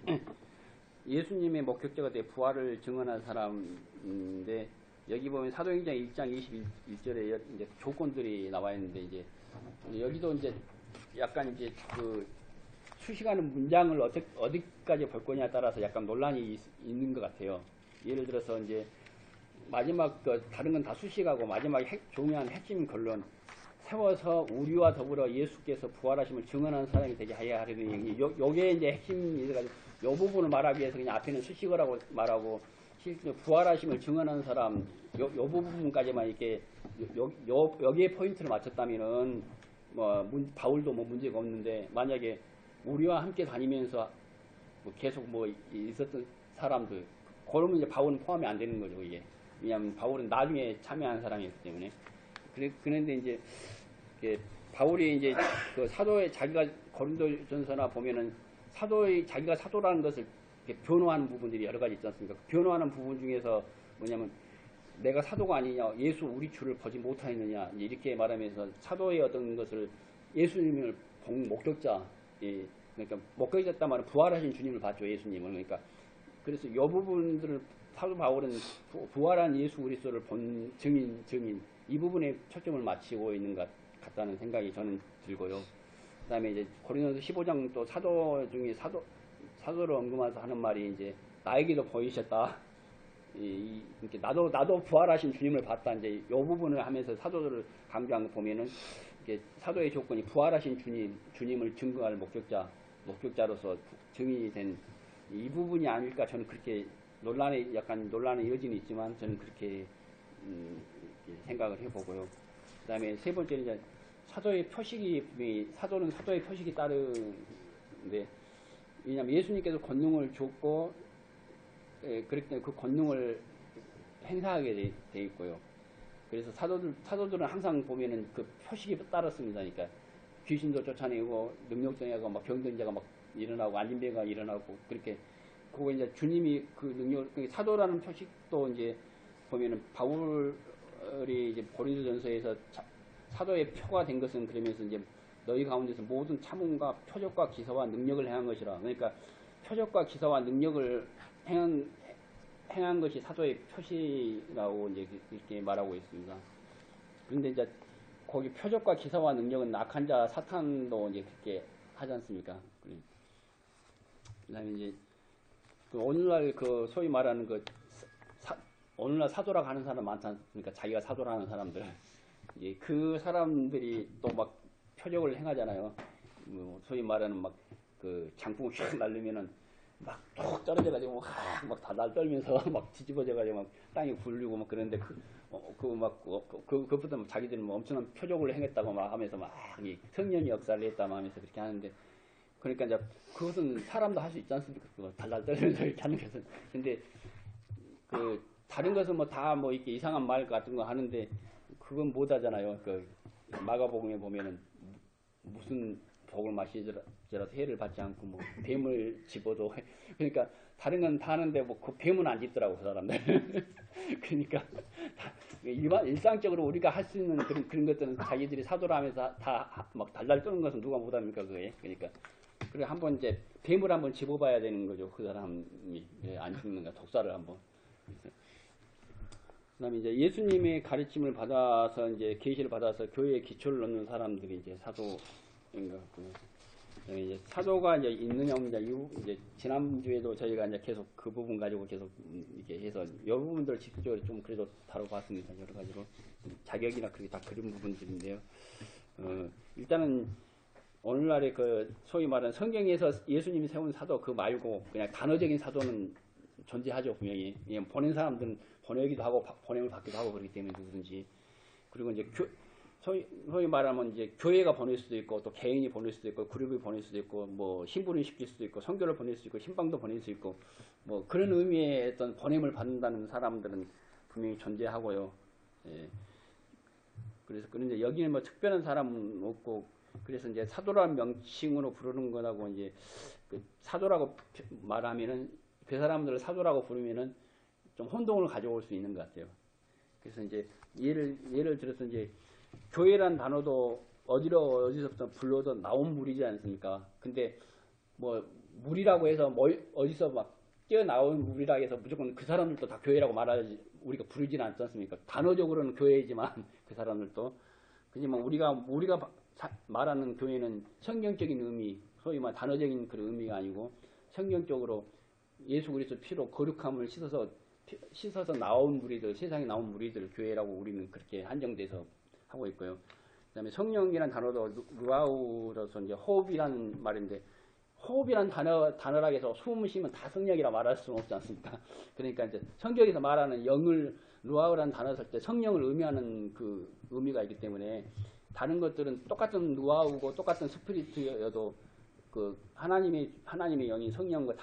예수님의 목격자가 돼 부활을 증언한 사람인데 여기 보면 사도행전 1장 21절에 이제 조건들이 나와 있는데 이제 여기도 이제 약간 이제 그 수식하는 문장을 어디까지 볼 거냐에 따라서 약간 논란이 있는 것 같아요. 예를 들어서 이제 마지막 다른 건 다 수식하고 마지막에 중요한 핵심 결론 세워서 우리와 더불어 예수께서 부활하심을 증언하는 사람이 되게 하여야 하려는 요게 이제 핵심이 돼가지고 요 부분을 말하기 위해서 그냥 앞에는 수식을 하고 말하고 실제 부활하심을 증언하는 사람 요 부분까지만 이렇게 여기에 포인트를 맞췄다면은 뭐 바울도 뭐 문제가 없는데 만약에 우리와 함께 다니면서 뭐 계속 뭐 있었던 사람들 그러면 이제 바울은 포함이 안 되는 거죠. 이게 왜냐하면 바울은 나중에 참여한 사람이었기 때문에 그런데 이제 바울이 이제 그 사도의 자기가 고린도전서나 보면은 자기가 사도라는 것을 변호하는 부분들이 여러 가지 있지 않습니까? 변호하는 부분 중에서 뭐냐면 내가 사도가 아니냐, 예수 우리 주를 보지 못하였느냐 이렇게 말하면서 사도의 어떤 것을 예수님을 본 목격자, 그러니까 목격자였단 말은 부활하신 주님을 봤죠. 예수님을. 그러니까 그래서 이 부분들을 사도 바울은 부활한 예수 그리스도를 본 증인 이 부분에 초점을 맞추고 있는 것 같다는 생각이 저는 들고요. 그 다음에 이제 고린도서 15장 또 사도 중에 사도를 언급해서 하는 말이 이제 나에게도 보이셨다. 이렇게 나도 부활하신 주님을 봤다. 이제 이 부분을 하면서 사도들을 강조한 거 보면은 이게 사도의 조건이 부활하신 주님을 증거할 목격자로서 증인이 된 이 부분이 아닐까 저는 그렇게 논란의 여지는 있지만 저는 그렇게 생각을 해보고요. 그 다음에 세 번째는 이제 사도는 사도의 표식이 따르는데 왜냐하면 예수님께서 권능을 줬고 그렇기 때문에 그 권능을 행사하게 돼 있고요. 그래서 사도들은 항상 보면은 그 표식이 따랐습니다. 그러니까 귀신도 쫓아내고 능력쟁이가 막 병든 자가 막 일어나고 안진병가 일어나고 그렇게 그거 이제 주님이 그 능력 사도라는 표식도 이제 보면은 바울이 이제 고린도전서에서 사도의 표가 된 것은 그러면서 이제 너희 가운데서 모든 참음과 표적과 기사와 능력을 행한 것이라. 그러니까 표적과 기사와 능력을 행한 것이 사도의 표시라고 이제 이렇게 말하고 있습니다. 그런데 이제 거기 표적과 기사와 능력은 악한 자 사탄도 이제 그렇게 하지 않습니까? 그다음에 이제 그 오늘날 그 소위 말하는 오늘날 사도라고 하는 사람 많지 않습니까? 자기가 사도라는 사람들. 이제 그 사람들이 또 막 표적을 행하잖아요. 뭐 소위 말하는 막 그 장풍을 휙 날리면은 막 툭 떨어져가지고 막 달달 떨면서 막 뒤집어져가지고 막 땅이 굴리고 막 그런데 그것부터 자기들은 뭐 엄청난 표적을 행했다고 막 하면서 막 이 성령의 역사를 했다고 하면서 그렇게 하는데 그러니까 이제 그것은 사람도 할 수 있지 않습니까? 그거 달달 떨면서 이렇게 하는 것은. 근데 그 다른 것은 뭐 다 뭐 이렇게 이상한 말 같은 거 하는데 그건 못 하잖아요. 그 마가복음에 보면은 무슨 복을 마시더라도 해를 받지 않고 뭐 뱀을 집어도 그러니까 다른 건 다 하는데 뭐 그 뱀은 안 집더라고 그 사람들. 그러니까 일상적으로 우리가 할 수 있는 그런 것들은 자기들이 사도라 하면서 다 막 달달 떠는 것은 누가 못 합니까 그게. 그러니까 그래 한번 이제 뱀을 한번 집어봐야 되는 거죠. 그 사람이 안 죽는가 독사를 한번. 그다음에 이제 예수님의 가르침을 받아서 이제 계시를 받아서 교회에 기초를 넣는 사람들이 이제 사도인 것 같고요. 이제 사도가 이제 있느냐 없느냐 이제 지난주에도 저희가 이제 계속 그 부분 가지고 계속 이렇게 해서 여 부분들을 집중적으로 좀 그래도 다뤄봤습니다. 여러 가지로 자격이나 그렇게 다 그런 부분들인데요. 일단은 오늘날의 그 소위 말하는 성경에서 예수님이 세운 사도 그 말고 그냥 단어적인 사도는 존재하죠. 분명히 보낸 사람들은 보내기도 하고 보냄을 받기도 하고 그렇기 때문에 누구든지. 그리고 이제 소위 말하면 이제 교회가 보낼 수도 있고 또 개인이 보낼 수도 있고 그룹이 보낼 수도 있고 뭐 신부를 시킬 수도 있고 선교를 보낼 수 있고 신방도 보낼 수 있고 뭐 그런 의미의 어떤 보냄을 받는다는 사람들은 분명히 존재하고요. 예. 그래서 그런데 여기는 뭐 특별한 사람은 없고 그래서 이제 사도라는 명칭으로 부르는 거라고 이제 그 사도라고 말하면은 그 사람들을 사도라고 부르면은 좀 혼동을 가져올 수 있는 것 같아요. 그래서 이제 예를 들어서 이제 교회란 단어도 어디서부터 불러도 나온 물이지 않습니까? 근데 뭐 물이라고 해서 뭐 어디서 막 뛰어나온 물이라 해서 무조건 그 사람들도 다 교회라고 말하지 우리가 부르지는 않지 않습니까? 단어적으로는 교회이지만 그 사람들도 그지만 우리가 말하는 교회는 성경적인 의미, 소위 말 단어적인 그런 의미가 아니고 성경적으로 예수 그리스도 피로 거룩함을 씻어서 나온 무리들, 세상에 나온 무리들 교회라고 우리는 그렇게 한정돼서 하고 있고요. 그다음에 성령이란 단어도 루아우로서 이제 호흡이라는 말인데 호흡이란 단어라 해서 숨을 쉬면 다 성령이라 말할 수는 없지 않습니까? 그러니까 이제 성경에서 말하는 영을 루아우라는 단어 쓸 때 성령을 의미하는 그 의미가 있기 때문에 다른 것들은 똑같은 루아우고 똑같은 스피리트여도 그 하나님의 영이 성령과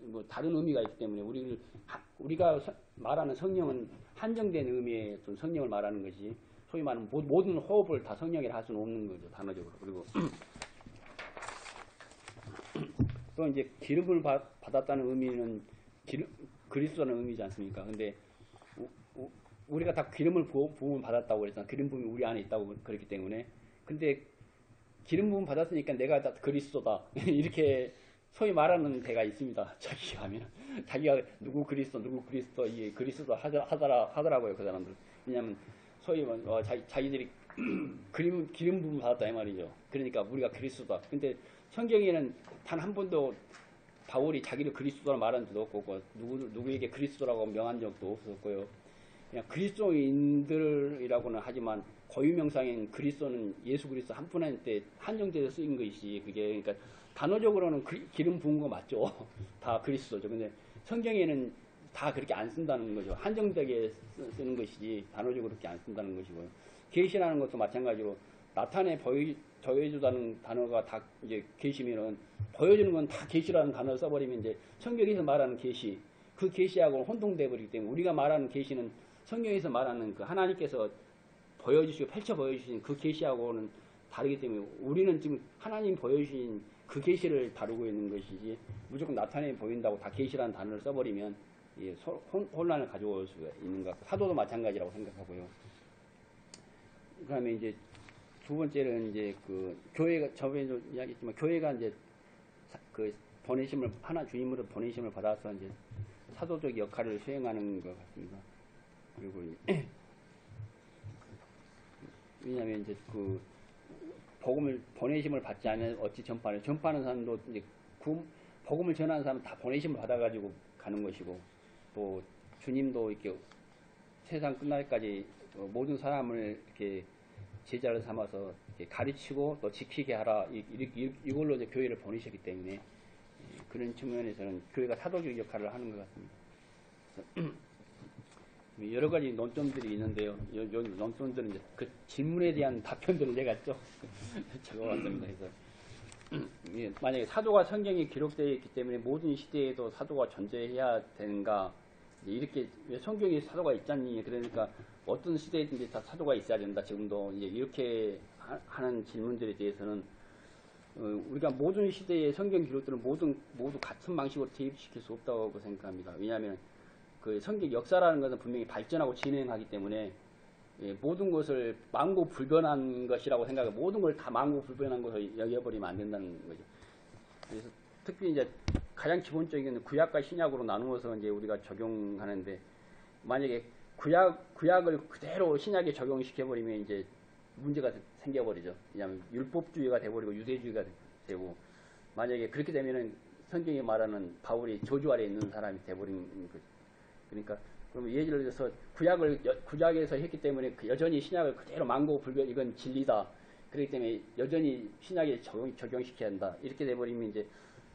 뭐 다른 의미가 있기 때문에 우리가 말하는 성령은 한정된 의미의 어떤 성령을 말하는 것이 소위 말하는 모든 호흡을 다 성령이라 할 수는 없는 거죠. 단어적으로. 그리고 또 이제 기름을 받았다는 의미는 그리스도라는 의미지 않습니까? 근데 우리가 다 기름을 부음을 받았다고 그랬잖아. 기름 부음이 우리 안에 있다고 그랬기 때문에. 근데 기름 부음 받았으니까 내가 다 그리스도다. 이렇게 소위 말하는 데가 있습니다. 자기가 누구 그리스도 이게 그리스도 하더라고요. 그 사람들. 왜냐하면 소위 자기들이 기름 부음 받았다 이 말이죠. 그러니까 우리가 그리스도다. 근데 성경에는 단 한 번도 바울이 자기를 그리스도라 말한 적도 없고 누구에게 그리스도라고 명한 적도 없었고요. 그냥 그리스도인들이라고는 하지만 고유명사인 그리스도는 예수 그리스도 한 분한테 한정돼서 쓰인 것이 그게 그러니까 단어적으로는 기름 부은 거 맞죠. 다 그리스도죠. 근데 성경에는 다 그렇게 안 쓴다는 거죠. 한정되게 쓰는 것이지 단어적으로 그렇게 안 쓴다는 것이고요. 계시라는 것도 마찬가지로 나타내 더해주다는 단어가 다 이제 계시면은 보여주는 건 다 계시라는 단어를 써버리면 이제 성경에서 말하는 계시 그 계시하고 혼동돼 버리기 때문에 우리가 말하는 계시는 성경에서 말하는 그 하나님께서 보여주시고 펼쳐 보여주신 그 계시하고는 다르기 때문에 우리는 지금 하나님 보여주신 그 계시를 다루고 있는 것이지 무조건 나타내 보인다고 다 계시라는 단어를 써버리면 혼란을 가져올 수가 있는 것 같고 사도도 마찬가지라고 생각하고요. 그다음에 이제 두 번째는 이제 그 교회가 저번에도 이야기했지만 교회가 이제 그 보내심을 주님으로 보내심을 받아서 이제 사도적 역할을 수행하는 것 같습니다. 그리고 왜냐하면 이제 그 복음을 보내심을 받지 않으면 어찌 전파하는 사람도 이제 복음을 전하는 사람은 다 보내심을 받아가지고 가는 것이고 또 주님도 이렇게 세상 끝날까지 모든 사람을 이렇게 제자를 삼아서 이렇게 가르치고 또 지키게 하라 이걸로 이제 교회를 보내셨기 때문에 그런 측면에서는 교회가 사도적 역할을 하는 것 같습니다. 여러 가지 논점들이 있는데요. 요 논점들은 이제 그 질문에 대한 답변들을 내가 좀 적어봤습니다. 그래서 만약에 사도가 성경에 기록되어 있기 때문에 모든 시대에도 사도가 존재해야 되는가 이렇게 왜 성경에 사도가 있잖니 그러니까 어떤 시대든지 다 사도가 있어야 된다. 지금도 이제 이렇게 하는 질문들에 대해서는 우리가 모든 시대의 성경 기록들은 모두 같은 방식으로 대입시킬 수 없다고 생각합니다. 왜냐하면 그 성경 역사라는 것은 분명히 발전하고 진행하기 때문에 모든 것을 망고불변한 것이라고 생각하고 모든 걸 다 망고불변한 것을 여겨버리면 안 된다는 거죠. 그래서 특히 이제 가장 기본적인 구약과 신약으로 나누어서 이제 우리가 적용하는데 만약에 구약을 그대로 신약에 적용시켜버리면 이제 문제가 생겨버리죠. 왜냐하면 율법주의가 돼버리고 유대주의가 되고 만약에 그렇게 되면은 성경이 말하는 바울이 저주 아래 있는 사람이 돼버린 거죠. 그러니까 그럼 예를 들어서 구약에서 했기 때문에 여전히 신약을 그대로 만고불변 이건 진리다. 그렇기 때문에 여전히 신약에 적용시켜야 한다. 이렇게 돼버리면 이제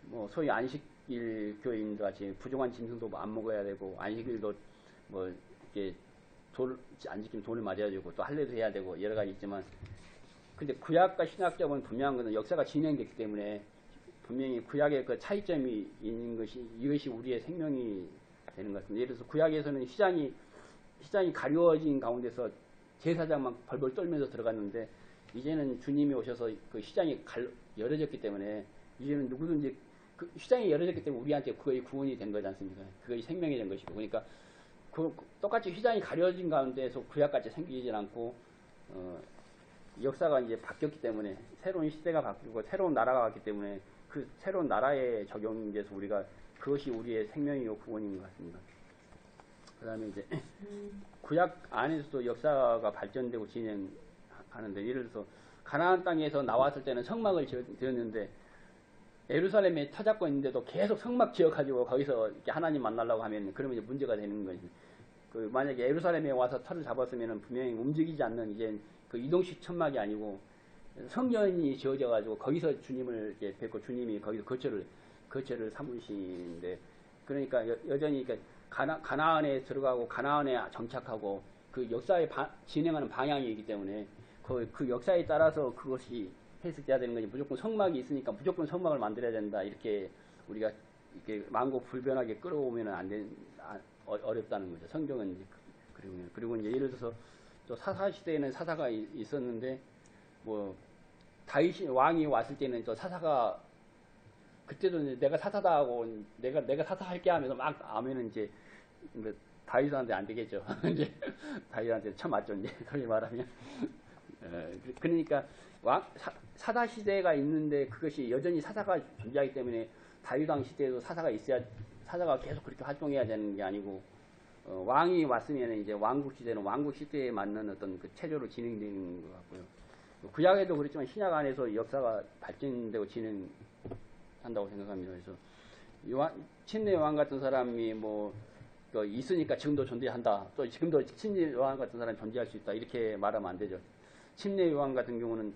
뭐 소위 안식일 교인들 같이 부정한 짐승도 안 먹어야 되고 안식일도 뭐 이렇게 안 지키면 돈을 맞아야 되고 또 할례도 해야 되고 여러 가지 있지만 근데 구약과 신약적은 분명한 것은 역사가 진행됐기 때문에 분명히 구약의 그 차이점이 있는 것이 이것이 우리의 생명이 되는 것 같습니다. 예를 들어서 구약에서는 시장이 가려워진 가운데서 제사장만 벌벌 떨면서 들어갔는데 이제는 주님이 오셔서 그 시장이 열어졌기 때문에 이제는 누구든지 그 시장이 열어졌기 때문에 우리한테 그것이 구원이 된 거지 않습니까? 그것이 생명이 된 것이고 그러니까 똑같이 시장이 가려진 가운데서 구약같이 생기지 않고 역사가 이제 바뀌었기 때문에 새로운 시대가 바뀌고 새로운 나라가 왔기 때문에 그 새로운 나라에 적용돼서 우리가 그것이 우리의 생명이고 구원인 것 같습니다. 그 다음에 이제 구약 안에서도 역사가 발전되고 진행하는데 예를 들어서 가나안 땅에서 나왔을 때는 성막을 지었는데 예루살렘에 터잡고 있는데도 계속 성막 지어가지고 거기서 이렇게 하나님 만나려고 하면 그러면 이제 문제가 되는 거지. 그 만약에 예루살렘에 와서 터를 잡았으면 분명히 움직이지 않는 이제 그 이동식 천막이 아니고 성전이 지어져 가지고 거기서 주님을 이렇게 뵙고 주님이 거기서 거처를 삼으시는데 그러니까 여전히 그러니까 가나안에 들어가고 가나안에 정착하고 그 역사에 진행하는 방향이기 때문에 그 역사에 따라서 그것이 해석돼야 되는 거지. 무조건 성막이 있으니까 무조건 성막을 만들어야 된다. 이렇게 우리가 이렇게 만고불변하게 끌어오면 어렵다는 거죠. 성경은 그리고 이제 예를 들어서 또 사사 시대에는 사사가 있었는데 뭐 다윗 왕이 왔을 때는 또 사사가 그때도 이제 내가 사사다 하고 내가 사사할게 하면서 막 하면은 이제 다윗한테 안 되겠죠. 이제 다윗한테 참 맞죠. 이제 소위 말하면 그러니까 사사 시대가 있는데 그것이 여전히 사사가 존재하기 때문에 다윗 왕 시대에도 사사가 있어야 사사가 계속 그렇게 활동해야 되는 게 아니고 왕이 왔으면 이제 왕국 시대는 왕국 시대에 맞는 어떤 그 체제로 진행되는 것 같고요. 구약에도 그렇지만 신약 안에서 역사가 발전되고 진행한다고 생각합니다. 그래서 침례 요한 같은 사람이 뭐 있으니까 지금도 존재한다. 또 지금도 침례 요한 같은 사람이 존재할 수 있다. 이렇게 말하면 안 되죠. 침례 요한 같은 경우는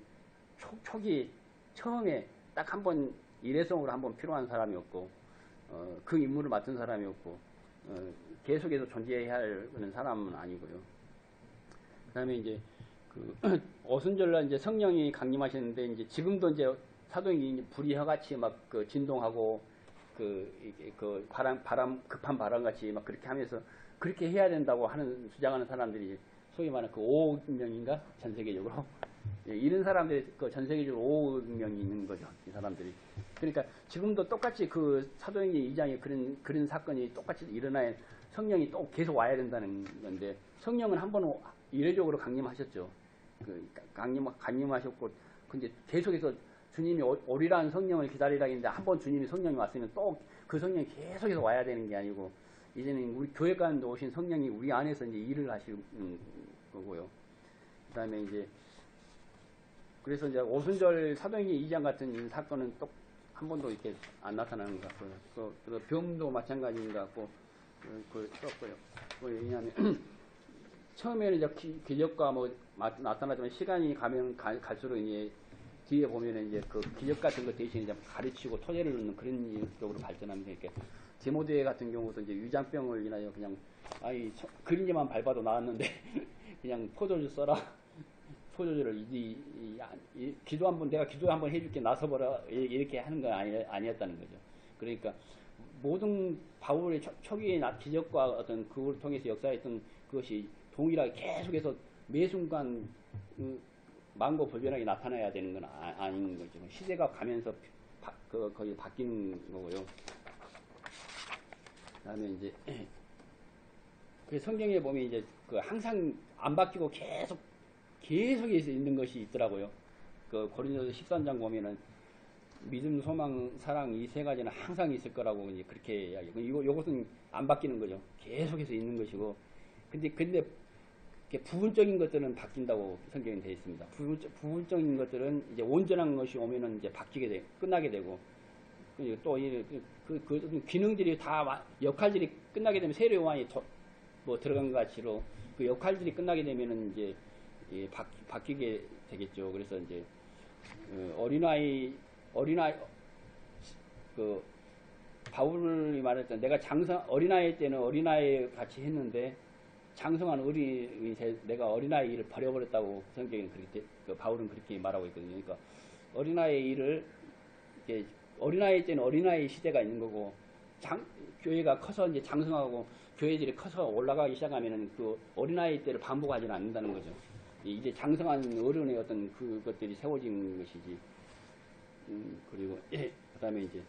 초기 처음에 딱 한 번 일회성으로 한 번 필요한 사람이었고 그 임무를 맡은 사람이었고 계속해서 존재해야 하는 사람은 아니고요. 그다음에 이제 그 오순절날 이제 성령이 강림하시는데 이제 지금도 이제 사도행전이 불이 혀같이 막 그 진동하고 그 급한 바람 같이 막 그렇게 하면서 그렇게 해야 된다고 주장하는 사람들이 소위 말하는 그 5억 명인가 전 세계적으로 이런 사람들이 그 전 세계적으로 5억 명이 있는 거죠. 이 사람들이. 그러니까 지금도 똑같이 그 사도행전 2장에 그런 사건이 똑같이 일어나야 성령이 또 계속 와야 된다는 건데 성령은 한 번 이례적으로 강림하셨죠. 강림하셨고 근데 계속해서 주님이 오리라는 성령을 기다리라 했는데 한 번 주님이 성령이 왔으면 또 그 성령이 계속해서 와야 되는 게 아니고 이제는 우리 교회 가운데 오신 성령이 우리 안에서 이제 일을 하시는 거고요. 그다음에 이제 그래서 이제 오순절 사도행전 2장 같은 사건은 또 한 번도 이렇게 안 나타나는 것 같고요. 또 병도 마찬가지인 것 같고 왜냐하면 처음에는 이제 기적과 뭐 나타나지만 시간이 가면 갈수록 이제 뒤에 보면은 이제 그 기적 같은 것 대신 이제 가르치고 토대를 놓는 그런 쪽으로 발전하면서 이렇게 디모데 같은 경우도 이제 위장병을 인하여 그냥 그림자만 밟아도 나았는데 그냥 포도주 써라. 포도주를 기도 한번 내가 기도 한번 해줄게 나서보라 이렇게 하는 건 아니었다는 거죠. 그러니까 모든 바울의 초기의 기적과 어떤 그걸 통해서 역사했던 그것이 동일하게 계속해서 매 순간 만고불변하게 나타나야 되는 건 아닌 거죠. 시대가 가면서 거의 바뀌는 거고요. 그다음에 이제 그 성경에 보면 이제 그 항상 안 바뀌고 계속해서 있는 것이 있더라고요. 그 고린도서 13장 보면은 믿음, 소망, 사랑 이 세 가지는 항상 있을 거라고 이제 그렇게 이야기해요. 이것은 안 바뀌는 거죠. 계속해서 있는 것이고, 근데 부분적인 것들은 바뀐다고 성경에 되어 있습니다. 부분적인 것들은 이제 온전한 것이 오면은 이제 끝나게 되고, 또 그 기능들이 다 역할들이 끝나게 되면 세례 요한이 뭐 들어간 것 같이로 그 역할들이 끝나게 되면은 이제 바뀌게 되겠죠. 그래서 이제 어린아이 그 바울이 말했던 내가 어린아이 때는 어린아이 같이 했는데 장성한 내가 어린아이 일을 버려버렸다고 성경에는 그렇게 그 바울은 그렇게 말하고 있거든요. 그러니까 어린아이 일을 이제 어린아이 때는 어린아이 시대가 있는 거고 교회가 커서 이제 장성하고 교회들이 커서 올라가기 시작하면은 그 어린아이 때를 반복하지는 않는다는 거죠. 이제 장성한 어른의 어떤 그것들이 세워지는 것이지. 그리고 그다음에 이제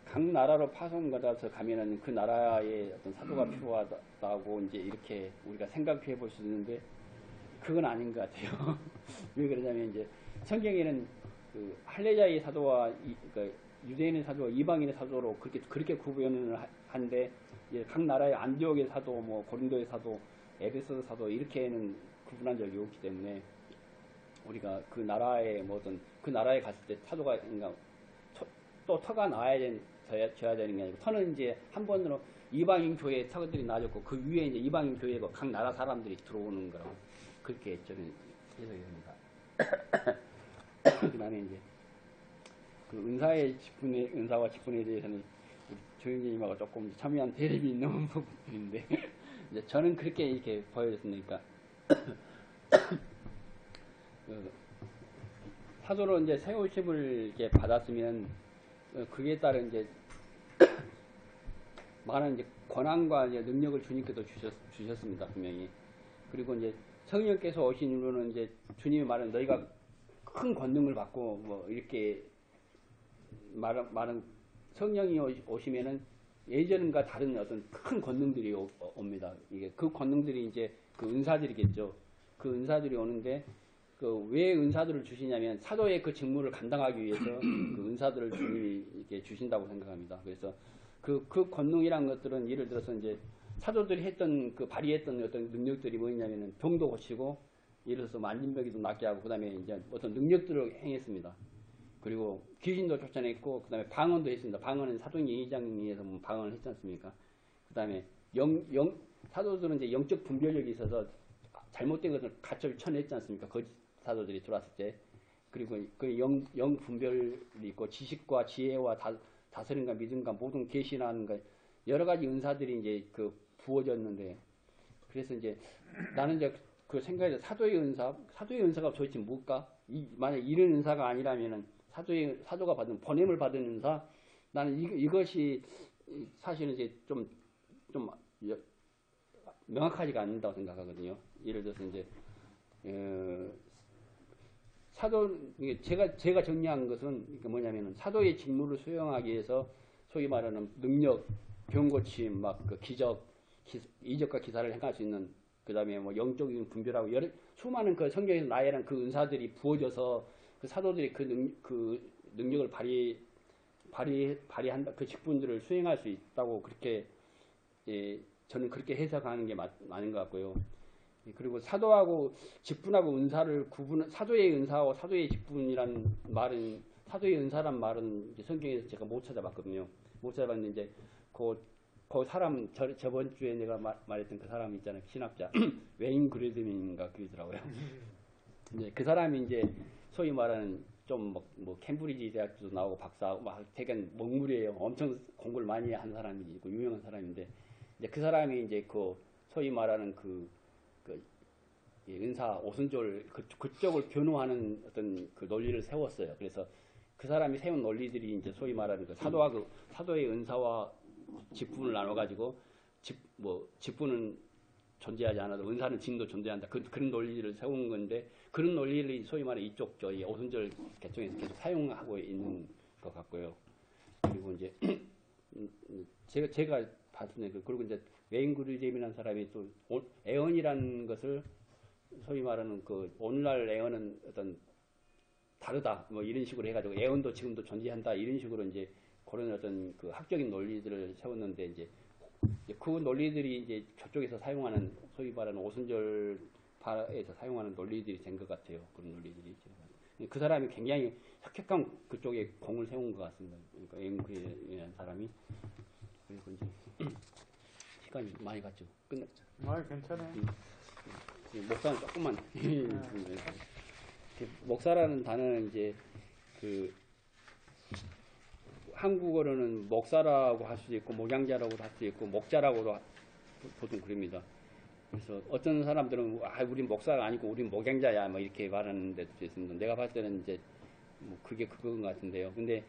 각 나라로 파송받아서 가면은 그 나라의 어떤 사도가 필요하다고 이제 이렇게 우리가 생각해 볼 수 있는데 그건 아닌 것 같아요. 왜 그러냐면 이제 성경에는 그 할례자의 사도와 그러니까 유대인의 사도와 이방인의 사도로 그렇게 구분을 한데 각 나라의 안디옥의 사도, 뭐 고린도의 사도, 에베소 사도 이렇게는 구분한 적이 없기 때문에 우리가 그 나라에 그 나라에 갔을 때 사도가 그러니까 또 터가 져야 되는 게 아니고 터는 이제 한 번으로 이방인 교회에 터들이 나졌고 그 위에 이제 이방인 교회가 각 나라 사람들이 들어오는 거라고 그렇게 저는 해석이 됩니다. 그다음에 이제 그 은사와 직분에 대해서는 우리 조영진님하고 조금 첨예한 대립이 있는 부분인데 이제 저는 그렇게 이렇게 보여졌으니까 사도로 이제 세우심을 이렇게 받았으면 그에 따른 이제 많은 이제 권한과 이제 능력을 주님께서 주셨습니다 분명히. 그리고 이제 성령께서 오신 이후로는 이제 주님이 말은 너희가 큰 권능을 받고 뭐 이렇게 말은 성령이 오시면은 예전과 다른 어떤 큰 권능들이 옵니다. 이게 그 권능들이 이제 그 은사들이겠죠. 그 은사들이 오는데 그 왜 은사들을 주시냐면 사도의 그 직무를 감당하기 위해서 그 은사들을 주님이 이렇게 주신다고 생각합니다. 그래서 그 권능이란 것들은 예를 들어서 이제 사도들이 발휘했던 어떤 능력들이 뭐냐면은 병도 고치고 예를 들어서 만진병이도 낫게 하고 그다음에 이제 어떤 능력들을 행했습니다. 그리고 귀신도 쫓아냈고 그다음에 방언도 했습니다. 방언은 사도행 2장에서 방언을 했지 않습니까? 그다음에 사도들은 이제 영적 분별력이 있어서 잘못된 것을 가짜를 쳐냈지 않습니까? 거짓 사도들이 들어왔을 때. 그리고 그 영 분별이 있고 지식과 지혜와 다스림과 믿음과 모든 계시라는 것 여러 가지 은사들이 이제 그 부어졌는데 그래서 이제 나는 이제 그 생각에서 사도의 은사가 도대체 뭘까? 만약 이런 은사가 아니라면은 사도가 받은 보냄을 받은 은사 나는 이것이 사실은 이제 좀 명확하지가 않는다고 생각하거든요. 예를 들어서 이제 제가 정리한 것은 뭐냐면은 사도의 직무를 수행하기 위해서 소위 말하는 능력, 병고침, 막 그 기적, 이적과 기사를 행할 수 있는 그 다음에 뭐 영적인 분별하고 수많은 그 성경에서 나열한 그 은사들이 부어져서 그 사도들이 그 능력을 발휘한다, 그 직분들을 수행할 수 있다고 그렇게 저는 그렇게 해석하는 게 맞는 것 같고요. 그리고 사도하고 직분하고 은사를 사도의 은사와 사도의 직분이란 말은 사도의 은사란 말은 성경에서 제가 못 찾아봤거든요. 못 찾아봤는데 이제 그 사람 저번 주에 내가 말했던 그 사람 있잖아요. 신학자 웨인 그레드민인가 그러더라고요. 이제 그 사람이 이제 소위 말하는 좀 뭐 캠브리지 대학도 나오고 박사하고 막 되게 먹물이에요. 엄청 공부를 많이 한 사람이고 유명한 사람인데 이제 그 사람이 이제 그 소위 말하는 그 은사 오순절 그쪽을 변호하는 어떤 그 논리를 세웠어요. 그래서 그 사람이 세운 논리들이 이제 소위 말하는 그 사도의 은사와 직분을 나눠가지고 직분은 존재하지 않아도 은사는 직도 존재한다. 그런 논리를 세운 건데 그런 논리를 소위 말해 이쪽 저희 오순절 개정에서 계속 사용하고 있는 것 같고요. 그리고 이제 제가 봤을 때 그리고 이제 웨인 그리잼이라는 사람이 또 애언이라는 것을 소위 말하는 그 오늘날 애언은 어떤 다르다 뭐 이런 식으로 해가지고 애언도 지금도 존재한다 이런 식으로 이제 그런 어떤 그 학적인 논리들을 세웠는데 이제 그 논리들이 이제 저쪽에서 사용하는 소위 말하는 오순절파에서 사용하는 논리들이 된 것 같아요. 그런 논리들이 그 사람이 굉장히 혁혁한 그쪽에 공을 세운 것 같습니다. 그러니까 앵크라는 사람이. 그리고 이제 시간이 많이 갔죠. 끝났죠. 괜찮아요. 목사는 조금만. 목사라는 단어는 이제 그 한국어로는 목사라고 할 수도 있고 목양자라고도 할 수도 있고 목자라고도 보통 그럽니다. 그래서 어떤 사람들은 우린 목사가 아니고 우린 목양자야 뭐 이렇게 말하는 데도 있습니다. 내가 봤을 때는 이제 뭐 그게 그건 것 같은데요. 근데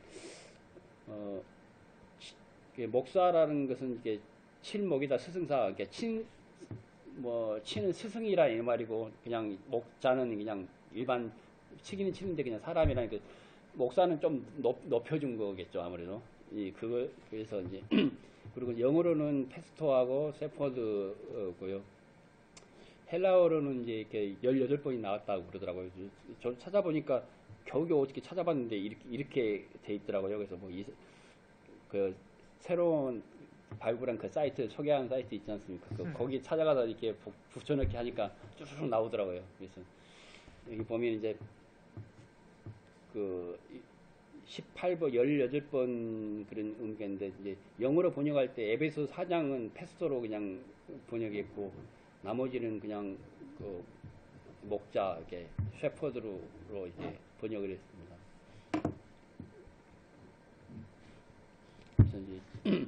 목사라는 것은 이게 칠목이다 스승사, 이게 치는 스승이라 이 말이고, 그냥 목자는 그냥 일반 치기는 치는데 그냥 사람이라니까 목사는 좀 높여준 거겠죠 아무래도. 그래서 이제 그리고 영어로는 패스토하고 세퍼드고요. 헬라어로는 이제 이렇게 18번이 나왔다고 그러더라고요. 저 찾아보니까 겨우겨우 어떻게 찾아봤는데 이렇게 돼 있더라고요. 그래서 그 새로운 발굴한 그 사이트, 소개하는 사이트 있지 않습니까? 거기 찾아가서 이렇게 붙여넣기 하니까 쭉쭉 나오더라고요. 그래서 여기 보면 이제 그 18번, 18번 그런 의미인데, 이제 영어로 번역할 때 에베소 4장은 패스토로 그냥 번역했고, 나머지는 그냥 그 목자, 이렇게 셰퍼드로 이렇게 번역을 했습니다. 그래서 이제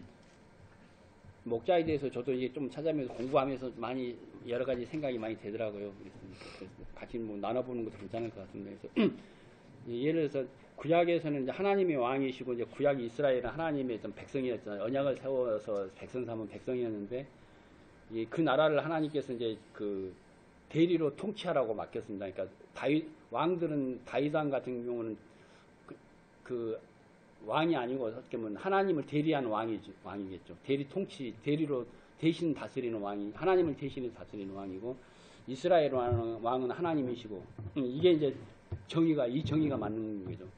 목자에 대해서 저도 이제 좀 찾아보면서 공부하면서 많이 여러 가지 생각이 많이 되더라고요. 그래서 같이 뭐 나눠보는 것도 괜찮을 것 같습니다. 그래서 예를 들어서 구약에서는 이제 하나님의 왕이시고, 이제 구약 이스라엘은 하나님의 어떤 백성이었잖아요. 언약을 세워서 백성 삼은 백성이었는데, 그 나라를 하나님께서 이제 그 대리로 통치하라고 맡겼습니다. 그러니까 왕들은 다윗왕 같은 경우는 그 왕이 아니고 어떻게 보면 하나님을 대리하는 왕이겠죠. 대리로 대신 다스리는 왕이, 하나님을 대신해 다스리는 왕이고, 이스라엘 왕은 하나님이시고, 이게 이제 이 정의가 맞는 거죠.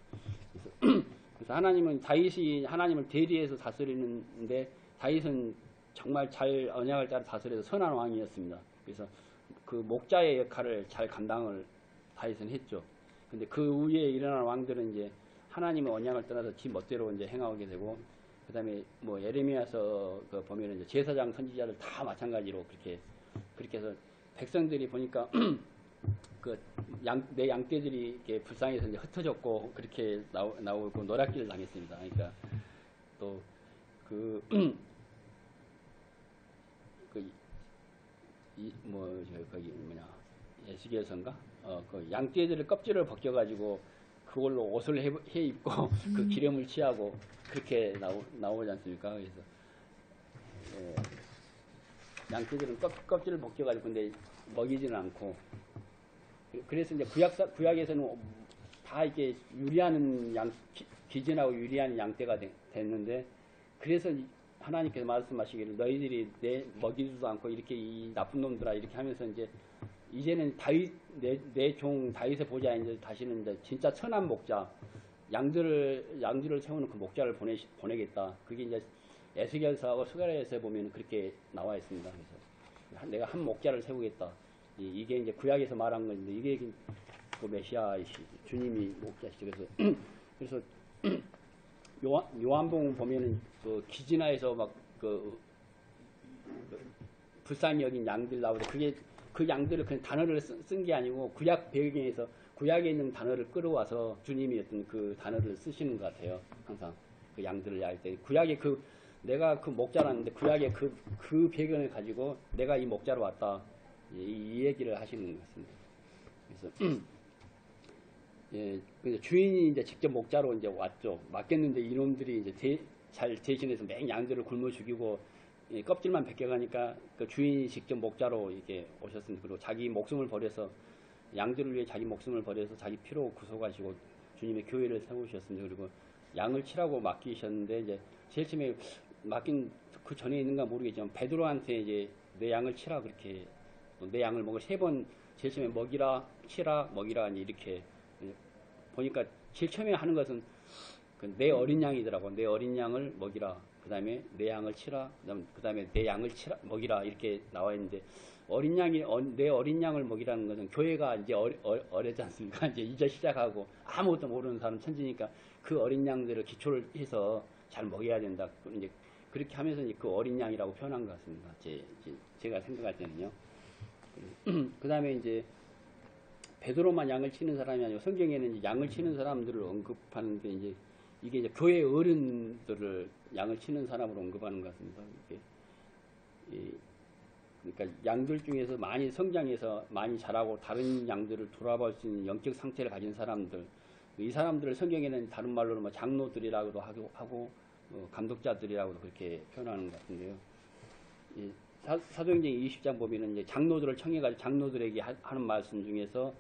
그래서 하나님은 다윗이 하나님을 대리해서 다스리는데, 다윗은 정말 잘 언약을 따라 다스려서 선한 왕이었습니다. 그래서 그 목자의 역할을 잘 감당을 다윗은 했죠. 근데 그 위에 일어난 왕들은 이제 하나님의 언약을 떠나서 지 멋대로 이제 행하게 되고, 그 다음에 뭐 예레미야서 보면은 이제 제사장 선지자들 다 마찬가지로 그렇게 해서 백성들이 보니까 내 양떼들이 이렇게 불쌍해서 이제 흩어졌고, 그렇게 나오고 노략질을 당했습니다. 그러니까 또 거기 에스겔서인가? 그 양떼들의 껍질을 벗겨가지고 그걸로 옷을 해 입고 그 기름을 취하고 그렇게 나오지 않습니까? 그래서 양떼들은 껍질을 벗겨가지고 근데 먹이지는 않고, 그래서 이제 구약에서는 다 이렇게 기진하고 유리하는 양떼가 됐는데, 그래서 하나님께서 말씀하시기를 너희들이 먹이지도 않고 이렇게 이 나쁜 놈들아 이렇게 하면서 이제는 내 종 다윗의 보좌 이제 다시는 이제 진짜 선한 목자, 양들을 세우는 그 목자를 보내겠다. 그게 이제 에스겔서하고 스가랴서에 보면 그렇게 나와 있습니다. 그래서 내가 한 목자를 세우겠다. 이게 이제 구약에서 말한 건데, 이게 그 메시아이시 주님이 목자시죠. 그래서 요한복음 보면은 그 기진하에서 막 불쌍히 여긴 양들 나오는데, 그게 그 양들을 그냥 단어를 쓴 게 아니고 구약 배경에서 구약에 있는 단어를 끌어와서 주님이 어떤 그 단어를 쓰시는 것 같아요. 항상 그 양들을 알 때 구약에 내가 그 목자라는데 구약의 그 배경을 가지고 내가 이 목자로 왔다, 이 얘기를 하시는 것 같습니다. 그래서 근데 주인이 이제 직접 목자로 이제 왔죠. 맡겼는데 이놈들이 이제 잘 대신해서 맹 양들을 굶어 죽이고 껍질만 벗겨가니까 그 주인이 직접 목자로 이렇게 오셨습니다. 그리고 자기 목숨을 버려서, 양들을 위해 자기 목숨을 버려서 자기 피로 구속하시고 주님의 교회를 세우셨습니다. 그리고 양을 치라고 맡기셨는데, 이제 제일 처음에 맡긴 그 전에 있는가 모르겠지만 베드로한테 이제 내 양을 치라, 그렇게 내 양을 먹을 3번 제일 처음에 먹이라, 치라, 먹이라 이렇게 보니까 제일 처음에 하는 것은 내 어린 양이더라고. 내 어린 양을 먹이라, 그 다음에 내 양을 치라, 그 다음에 내 양을 치라, 먹이라 이렇게 나와 있는데, 어린 양이 내 어린 양을 먹이라는 것은 교회가 이제 어렸지 않습니까? 이제 시작하고 아무것도 모르는 사람 천지니까 그 어린 양들을 기초를 해서 잘 먹여야 된다. 이제 그렇게 하면서 이제 그 어린 양이라고 표현한 것 같습니다. 제가 생각할 때는요. 그 다음에 이제 베드로만 양을 치는 사람이 아니고 성경에는 이제 양을 치는 사람들을 언급하는데 이게 이제 교회 어른들을 양을 치는 사람으로 언급하는 것 같습니다. 그러니까 양들 중에서 많이 성장해서 많이 자라고 다른 양들을 돌아볼 수 있는 영적 상태를 가진 사람들, 이 사람들을 성경에는 다른 말로는 뭐 장로들이라고도 하고 감독자들이라고도 그렇게 표현하는 것 같은데요. 사도행전 20장 보면은 이제 장로들을 청해가지고 장로들에게 하는 말씀 중에서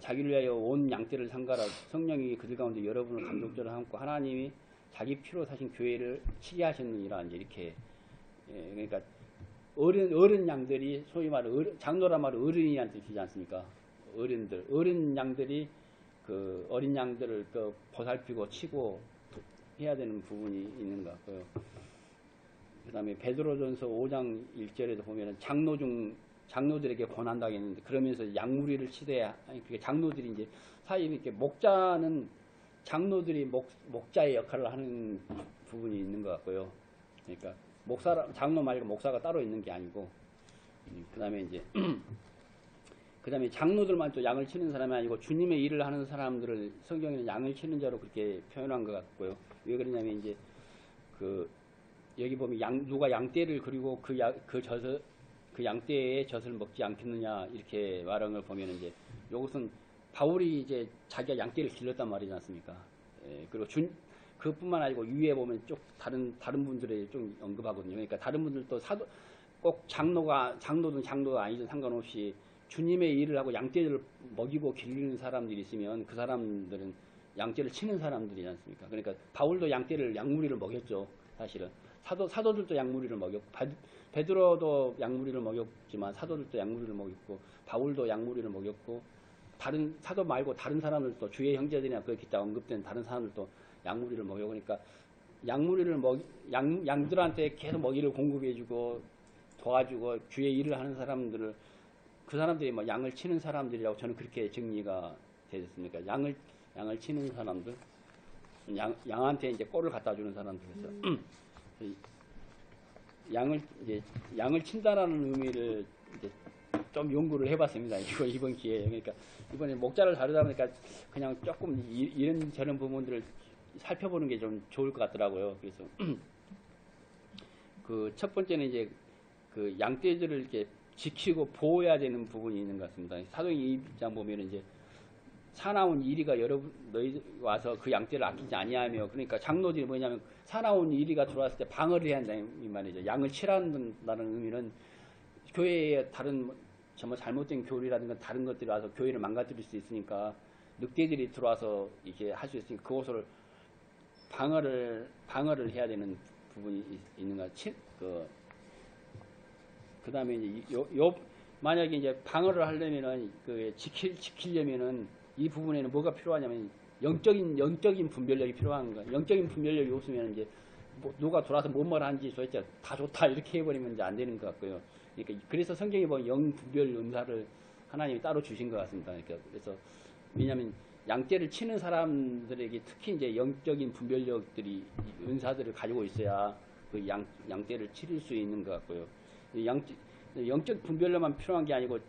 자기를 위하여 온 양떼를 상가라 성령이 그들 가운데 여러분을 감독자로 삼고 하나님이 자기 피로 사신 교회를 치게 하셨느니라 이제 이렇게 그러니까 어른 양들이 소위 말해 장로란 말은 어른이란 뜻이지 않습니까? 어른 양들이 그 어린 양들을 보살피고 치고 해야 되는 부분이 있는 것 같고요. 그 다음에 베드로전서 5장 1절에도 보면은 장로들에게 권한다고 했는데 그러면서 양무리를 치대야 그러니까 장로들이 이제 사실 이렇게 목자는 장로들이 목자의 역할을 하는 부분이 있는 것 같고요. 그러니까 장로 말고 목사가 따로 있는 게 아니고 그 다음에 장로들만 또 양을 치는 사람이 아니고 주님의 일을 하는 사람들을 성경에는 양을 치는 자로 그렇게 표현한 것 같고요. 왜 그러냐면 이제 여기 보면 누가 양떼를 그리고 그 양떼의 젖을 먹지 않겠느냐 이렇게 말한 걸 보면 이제 이것은 바울이 이제 자기가 양떼를 길렀단 말이지 않습니까? 그리고 그뿐만 아니고 위에 보면 쭉 다른 분들의 좀 언급하거든요. 그러니까 다른 분들도 꼭 장로든 장로가 아니든 상관없이 주님의 일을 하고 양떼를 먹이고 기르는 사람들이 있으면 그 사람들은 양떼를 치는 사람들이지 않습니까? 그러니까 바울도 양무리를 먹였죠. 사실은 사도들도 양무리를 먹였고 베드로도 양무리를 먹였지만 사도들도 양무리를 먹였고 바울도 양무리를 먹였고 다른 사도 말고 다른 사람들도 주의 형제들이나 그렇게 언급된 다른 사람들도 양무리를 먹여. 그러니까 양들한테 계속 먹이를 공급해주고 도와주고 주의 일을 하는 사람들을 그 사람들이 뭐 양을 치는 사람들이라고 저는 그렇게 정리가 되었습니까? 양을 치는 사람들, 양한테 이제 꼴을 갖다 주는 사람들에서 양을 친다라는 의미를 이제 좀 연구를 해봤습니다. 이번 기회에. 그러니까 이번에 목자를 다루다 보니까 그냥 조금 이런 저런 부분들을 살펴보는 게 좀 좋을 것 같더라고요. 그래서 그 첫 번째는 이제 그 양떼들을 이렇게 지키고 보호해야 되는 부분이 있는 것 같습니다. 사도행전 2장 보면은 이제 사나운 이리가 너희 와서 그 양떼를 아끼지 아니하며 그러니까 장로들이 뭐냐면 사나운 이리가 들어왔을 때 방어를 해야 한다는 이 말이죠. 양을 치라는 의미는 교회에 다른 정말 잘못된 교리라든가 다른 것들이 와서 교회를 망가뜨릴 수 있으니까 늑대들이 들어와서 이렇게 할 수 있으니까 그것을 방어를 해야 되는 부분이 있는 것 같아요. 그 다음에 이제 만약에 이제 방어를 하려면은 지키려면은 이 부분에는 뭐가 필요하냐면 영적인 분별력이 필요한 거예요. 영적인 분별력이 없으면 이제 누가 돌아서 뭔 말 하는지 도대체 다 좋다 이렇게 해버리면 이제 안 되는 것 같고요. 그러니까 그래서 성경에 보면 영분별 은사를 하나님이 따로 주신 것 같습니다. 그러니까 그래서 왜냐하면 양떼를 치는 사람들에게 특히 이제 영적인 분별력들이 은사들을 가지고 있어야 그 양떼를 치를 수 있는 것 같고요. 영적 분별력만 필요한 게 아니고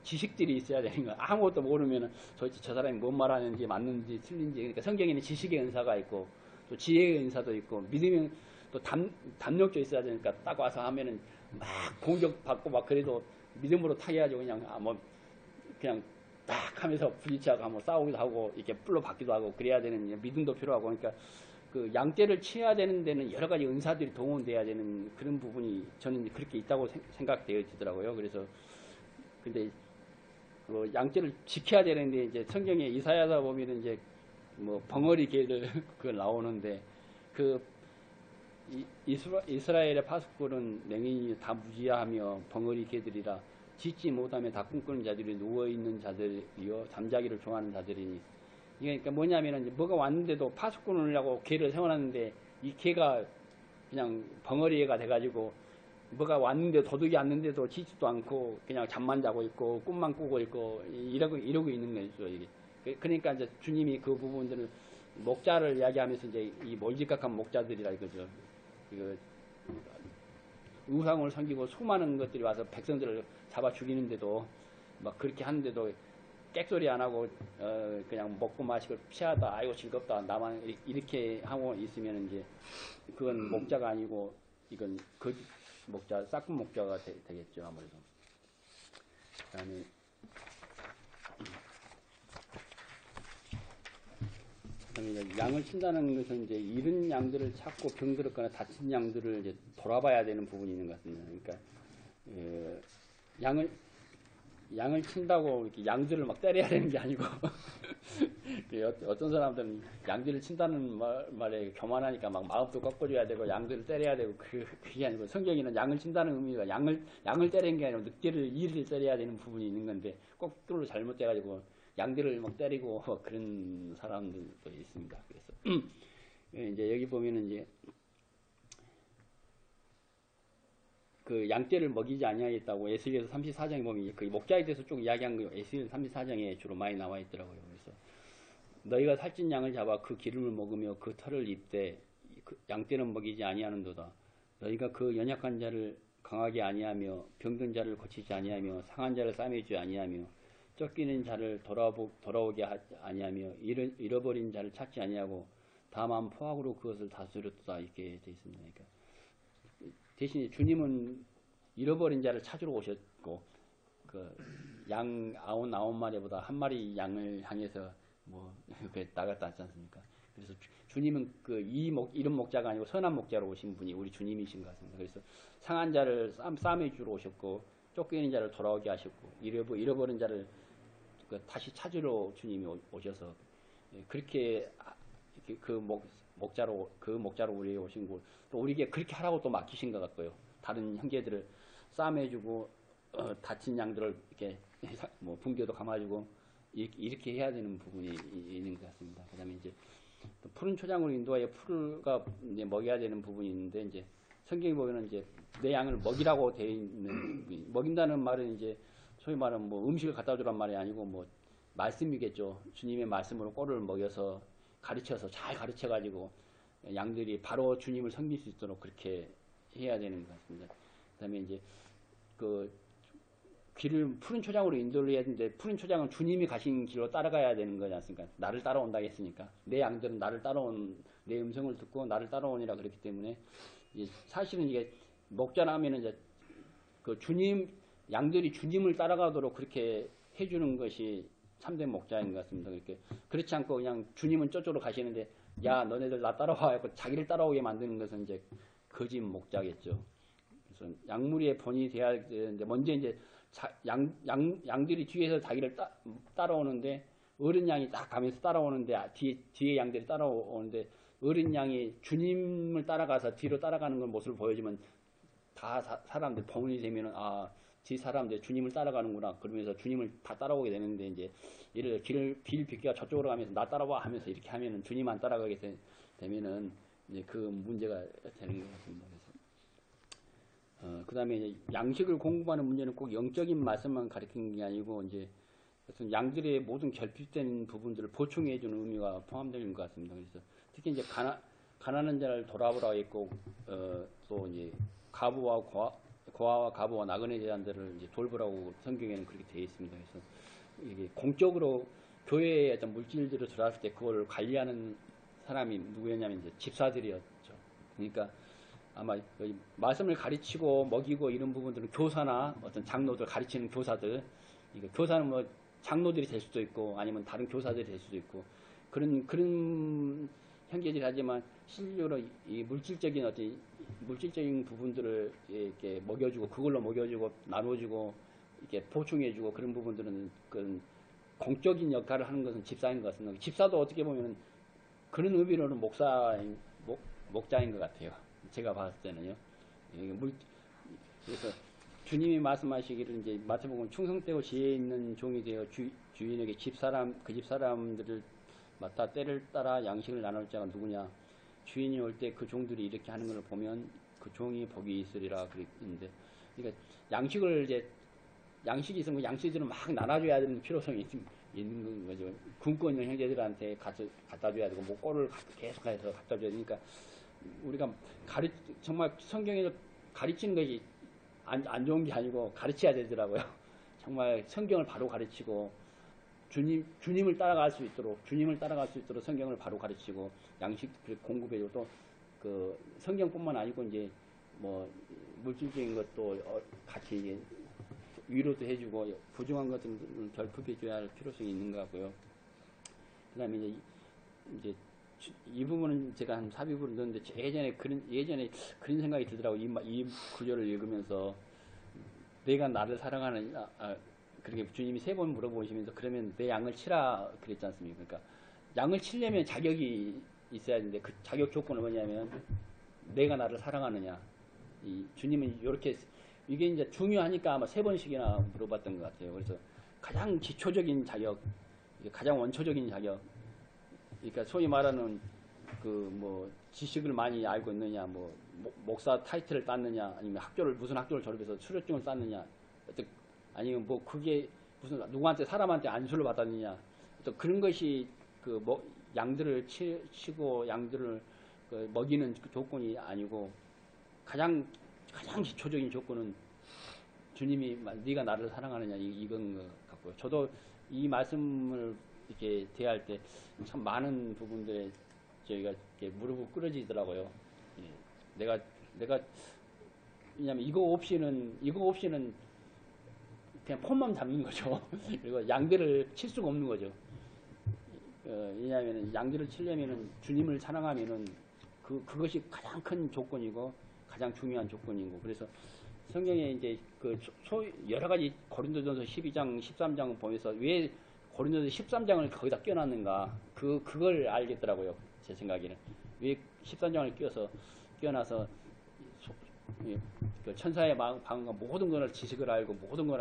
지식들이 있어야 되는 거야. 아무것도 모르면은 도대체 저 사람이 뭔 말하는지 맞는지 틀린지. 그러니까 성경에는 지식의 은사가 있고 또 지혜의 은사도 있고 믿으면 또 담력도 있어야 되니까 딱 와서 하면은 막 공격받고 막 그래도 믿음으로 타개하죠. 그냥 딱 하면서 부딪혀하고 한번 싸우기도 하고 이렇게 뿔로 받기도 하고 그래야 되는 믿음도 필요하고 그러니까 그 양떼를 치어야 되는 데는 여러 가지 은사들이 동원돼야 되는 그런 부분이 저는 그렇게 있다고 생각되어지더라고요. 그래서 근데 그 양떼를 지켜야 되는데 이제 성경에 이사야서 보면은 이제 뭐 벙어리 개들 그 나오는데 그 이스라엘의 파수꾼은 맹인이 다 무지하며 벙어리 개들이라 짖지 못하며 다 꿈꾸는 자들이 누워있는 자들이요 잠자기를 좋아하는 자들이니. 그러니까 뭐냐면은 뭐가 왔는데도 파수꾼을 하고 개를 세워놨는데 이 개가 그냥 벙어리 개가 돼가지고 뭐가 왔는데 도둑이 왔는데도 지지도 않고 그냥 잠만 자고 있고 꿈만 꾸고 있고 이러고 있는 거죠. 이게. 그러니까 이제 주님이 그 부분들을 목자를 이야기하면서 이제 이 몰직각한 목자들이라 이거죠. 이거 우상을 섬기고 수많은 것들이 와서 백성들을 잡아 죽이는데도 막 그렇게 하는데도 객소리 안 하고 그냥 먹고 마시고 피하다 아이고 즐겁다 나만 이렇게 하고 있으면 이제 그건 목자가 아니고 이건 거짓 목자 싹군 목자가 되겠죠 아무래도. 그다음에 양을 친다는 것은 이제 잃은 양들을 찾고 병들었거나 다친 양들을 이제 돌아봐야 되는 부분이 있는 것 같습니다. 그러니까 양을 친다고 이렇게 양들을 막 때려야 되는 게 아니고 어떤 사람들은 양들을 친다는 말에 교만하니까 막 마음도 꺾어줘야 되고 양들을 때려야 되고 그게 아니고 성경에는 양을 친다는 의미가 양을 때리는 게 아니라 이를 때려야 되는 부분이 있는 건데 거꾸로 잘못돼가지고 양들을 막 때리고 그런 사람들도 있습니다. 그래서 이제 여기 보면은 이제 그 양떼를 먹이지 아니하겠다고 에스겔서 34장에 보면 그 목자에 대해서 쭉 이야기한 거예요. 에스겔 34장에 주로 많이 나와 있더라고요. 그래서 너희가 살찐 양을 잡아 그 기름을 먹으며 그 털을 입되 그 양떼는 먹이지 아니하는도다. 너희가 그 연약한 자를 강하게 아니하며 병든 자를 고치지 아니하며 상한 자를 싸매지 아니하며 쫓기는 자를 돌아오게 아니하며 잃어버린 자를 찾지 아니하고 다만 포악으로 그것을 다스렸다 이렇게 되어 있습니다. 그러니까 대신에 주님은 잃어버린 자를 찾으러 오셨고 그 양 99마리보다 한 마리 양을 향해서 뭐 나갔다 왔지 않습니까? 그래서 주님은 그 이런 목자가 아니고 선한 목자로 오신 분이 우리 주님이신 것 같습니다. 그래서 상한 자를 싸매 주러 오셨고 쫓기는 자를 돌아오게 하셨고 잃어버린 자를 다시 찾으러 주님이 오셔서 그렇게 그 목자로 우리에게 오신 거 또 우리에게 그렇게 하라고 또 맡기신 것 같고요. 다른 형제들을 싸매주고 다친 양들을 이렇게 뭐 분교도 감아주고 이렇게 해야 되는 부분이 있는 것 같습니다. 그다음에 이제 또 푸른 초장으로 인도하여 풀가 이제 먹여야 되는 부분이 있는데 이제 성경에 보면은 이제 내 양을 먹이라고 되어 있는 먹인다는 말은 이제 소위 말하면 뭐 음식을 갖다 주란 말이 아니고 뭐 말씀이겠죠. 주님의 말씀으로 꼴을 먹여서 가르쳐서 잘 가르쳐 가지고 양들이 바로 주님을 섬길 수 있도록 그렇게 해야 되는 것 같습니다. 그다음에 이제 그 길을 푸른 초장으로 인도를 해야 되는데 푸른 초장은 주님이 가신 길로 따라가야 되는 거지 않습니까? 나를 따라온다 했으니까 내 양들은 나를 따라온 내 음성을 듣고 나를 따라오니라 그랬기 때문에 사실은 이게 목자라면은 이제 그 주님 양들이 주님을 따라가도록 그렇게 해주는 것이 참된 목자인 것 같습니다. 그렇지 않고 그냥 주님은 저쪽으로 가시는데 야 너네들 나 따라와 하고 자기를 따라오게 만드는 것은 이제 거짓 목자겠죠. 그래서 양무리의 본이 돼야 되는데 먼저 이제 양들이 뒤에서 자기를 따라오는데 어린 양이 딱 가면서 따라오는데 뒤에 양들이 따라오는데 어린 양이 주님을 따라가서 뒤로 따라가는 걸 모습을 보여주면 다 사람들 본이 되면은 뒤 사람들 주님을 따라가는구나 그러면서 주님을 다 따라오게 되는데 이제 이를 길 비키가 저쪽으로 가면서 나 따라와 하면서 이렇게 하면은 주님 안 따라가게 되면은 이제 그 문제가 되는 것 같습니다. 그래서 그 다음에 이제 양식을 공급하는 문제는 꼭 영적인 말씀만 가리키는 게 아니고 이제 어떤 양들의 모든 결핍된 부분들을 보충해 주는 의미가 포함되는 것 같습니다. 그래서 특히 이제 가난한 자를 돌아보라 했고 또 이제 고아와 가부와 나그네 제자들을 이제 돌보라고 성경에는 그렇게 되어 있습니다. 그래서 이게 공적으로 교회에 어떤 물질들을 들어왔을 때 그걸 관리하는 사람이 누구였냐면 이제 집사들이었죠. 그러니까 아마 말씀을 가르치고 먹이고 이런 부분들은 교사나 어떤 장로들 가르치는 교사들, 교사는 뭐 장로들이 될 수도 있고 아니면 다른 교사들이 될 수도 있고 그런 형제들이 하지만 실제로 이 물질적인 부분들을 이렇게 먹여주고 그걸로 먹여주고 나눠주고 이렇게 보충해주고 그런 부분들은 그 공적인 역할을 하는 것은 집사인 것 같습니다. 집사도 어떻게 보면 그런 의미로는 목자인 것 같아요. 제가 봤을 때는요. 그래서 주님이 말씀하시기를 이제 마태복음 충성되고 지혜 있는 종이 되어 주인에게 그 집 사람들을 맡아 때를 따라 양식을 나눌 자가 누구냐. 주인이 올 때 그 종들이 이렇게 하는 것을 보면 그 종이 복이 있으리라 그랬는데, 그러니까 양식을 이제 양식이 있으면 양식들은 막 나눠줘야 되는 필요성이 있는 거죠. 굶고 있는 형제들한테 갖다 줘야 되고, 뭐 꼴을 계속해서 갖다 줘야 되니까, 우리가 정말 성경에서 가르치는 것이 안 좋은 게 아니고 가르쳐야 되더라고요. 정말 성경을 바로 가르치고, 주님을 따라갈 수 있도록 성경을 바로 가르치고, 양식 공급해주고, 또 그 성경뿐만 아니고 이제 뭐 물질적인 것도 같이 이제 위로도 해주고, 부족한 것들을 결핍해줘야 할 필요성이 있는 것 같고요. 그 다음에 이제 이 부분은 제가 한 삽입으로 넣었는데, 예전에 그런 생각이 들더라고요. 이 구절을 읽으면서, 내가 나를 사랑하느냐, 그렇게 주님이 3번 물어보시면서, 그러면 내 양을 치라 그랬지 않습니까? 그러니까 양을 치려면 자격이 있어야 되는데, 그 자격 조건은 뭐냐면, 내가 나를 사랑하느냐. 주님은 이렇게, 이게 이제 중요하니까 아마 3번씩이나 물어봤던 것 같아요. 그래서 가장 기초적인 자격, 가장 원초적인 자격, 그러니까 소위 말하는 그 뭐 지식을 많이 알고 있느냐, 뭐 목사 타이틀을 땄느냐, 아니면 무슨 학교를 졸업해서 수료증을 땄느냐, 아니면 뭐 그게 무슨 사람한테 안수를 받았느냐, 또 그런 것이 그 양들을 치고 양들을 그 먹이는 그 조건이 아니고, 가장 기초적인 조건은 주님이 네가 나를 사랑하느냐, 이건 것 같고요. 저도 이 말씀을 이렇게 대할 때 참 많은 부분들에 저희가 이렇게 무릎을 꿇어지더라고요. 예. 왜냐면 이거 없이는 그냥 폰만 잡는 거죠. 그리고 양들을 칠 수가 없는 거죠. 왜냐하면 양들을 치려면은 주님을 사랑하면은 그것이 가장 큰 조건이고 가장 중요한 조건이고, 그래서 성경에 이제 여러 가지 고린도전서 12장, 13장 보면서 왜 고린도전서 13장을 거기다 껴놨는가, 그걸 알겠더라고요. 제 생각에는 왜 13장을 끼워놔서 그 천사의 방과 모든 걸 지식을 알고, 모든 걸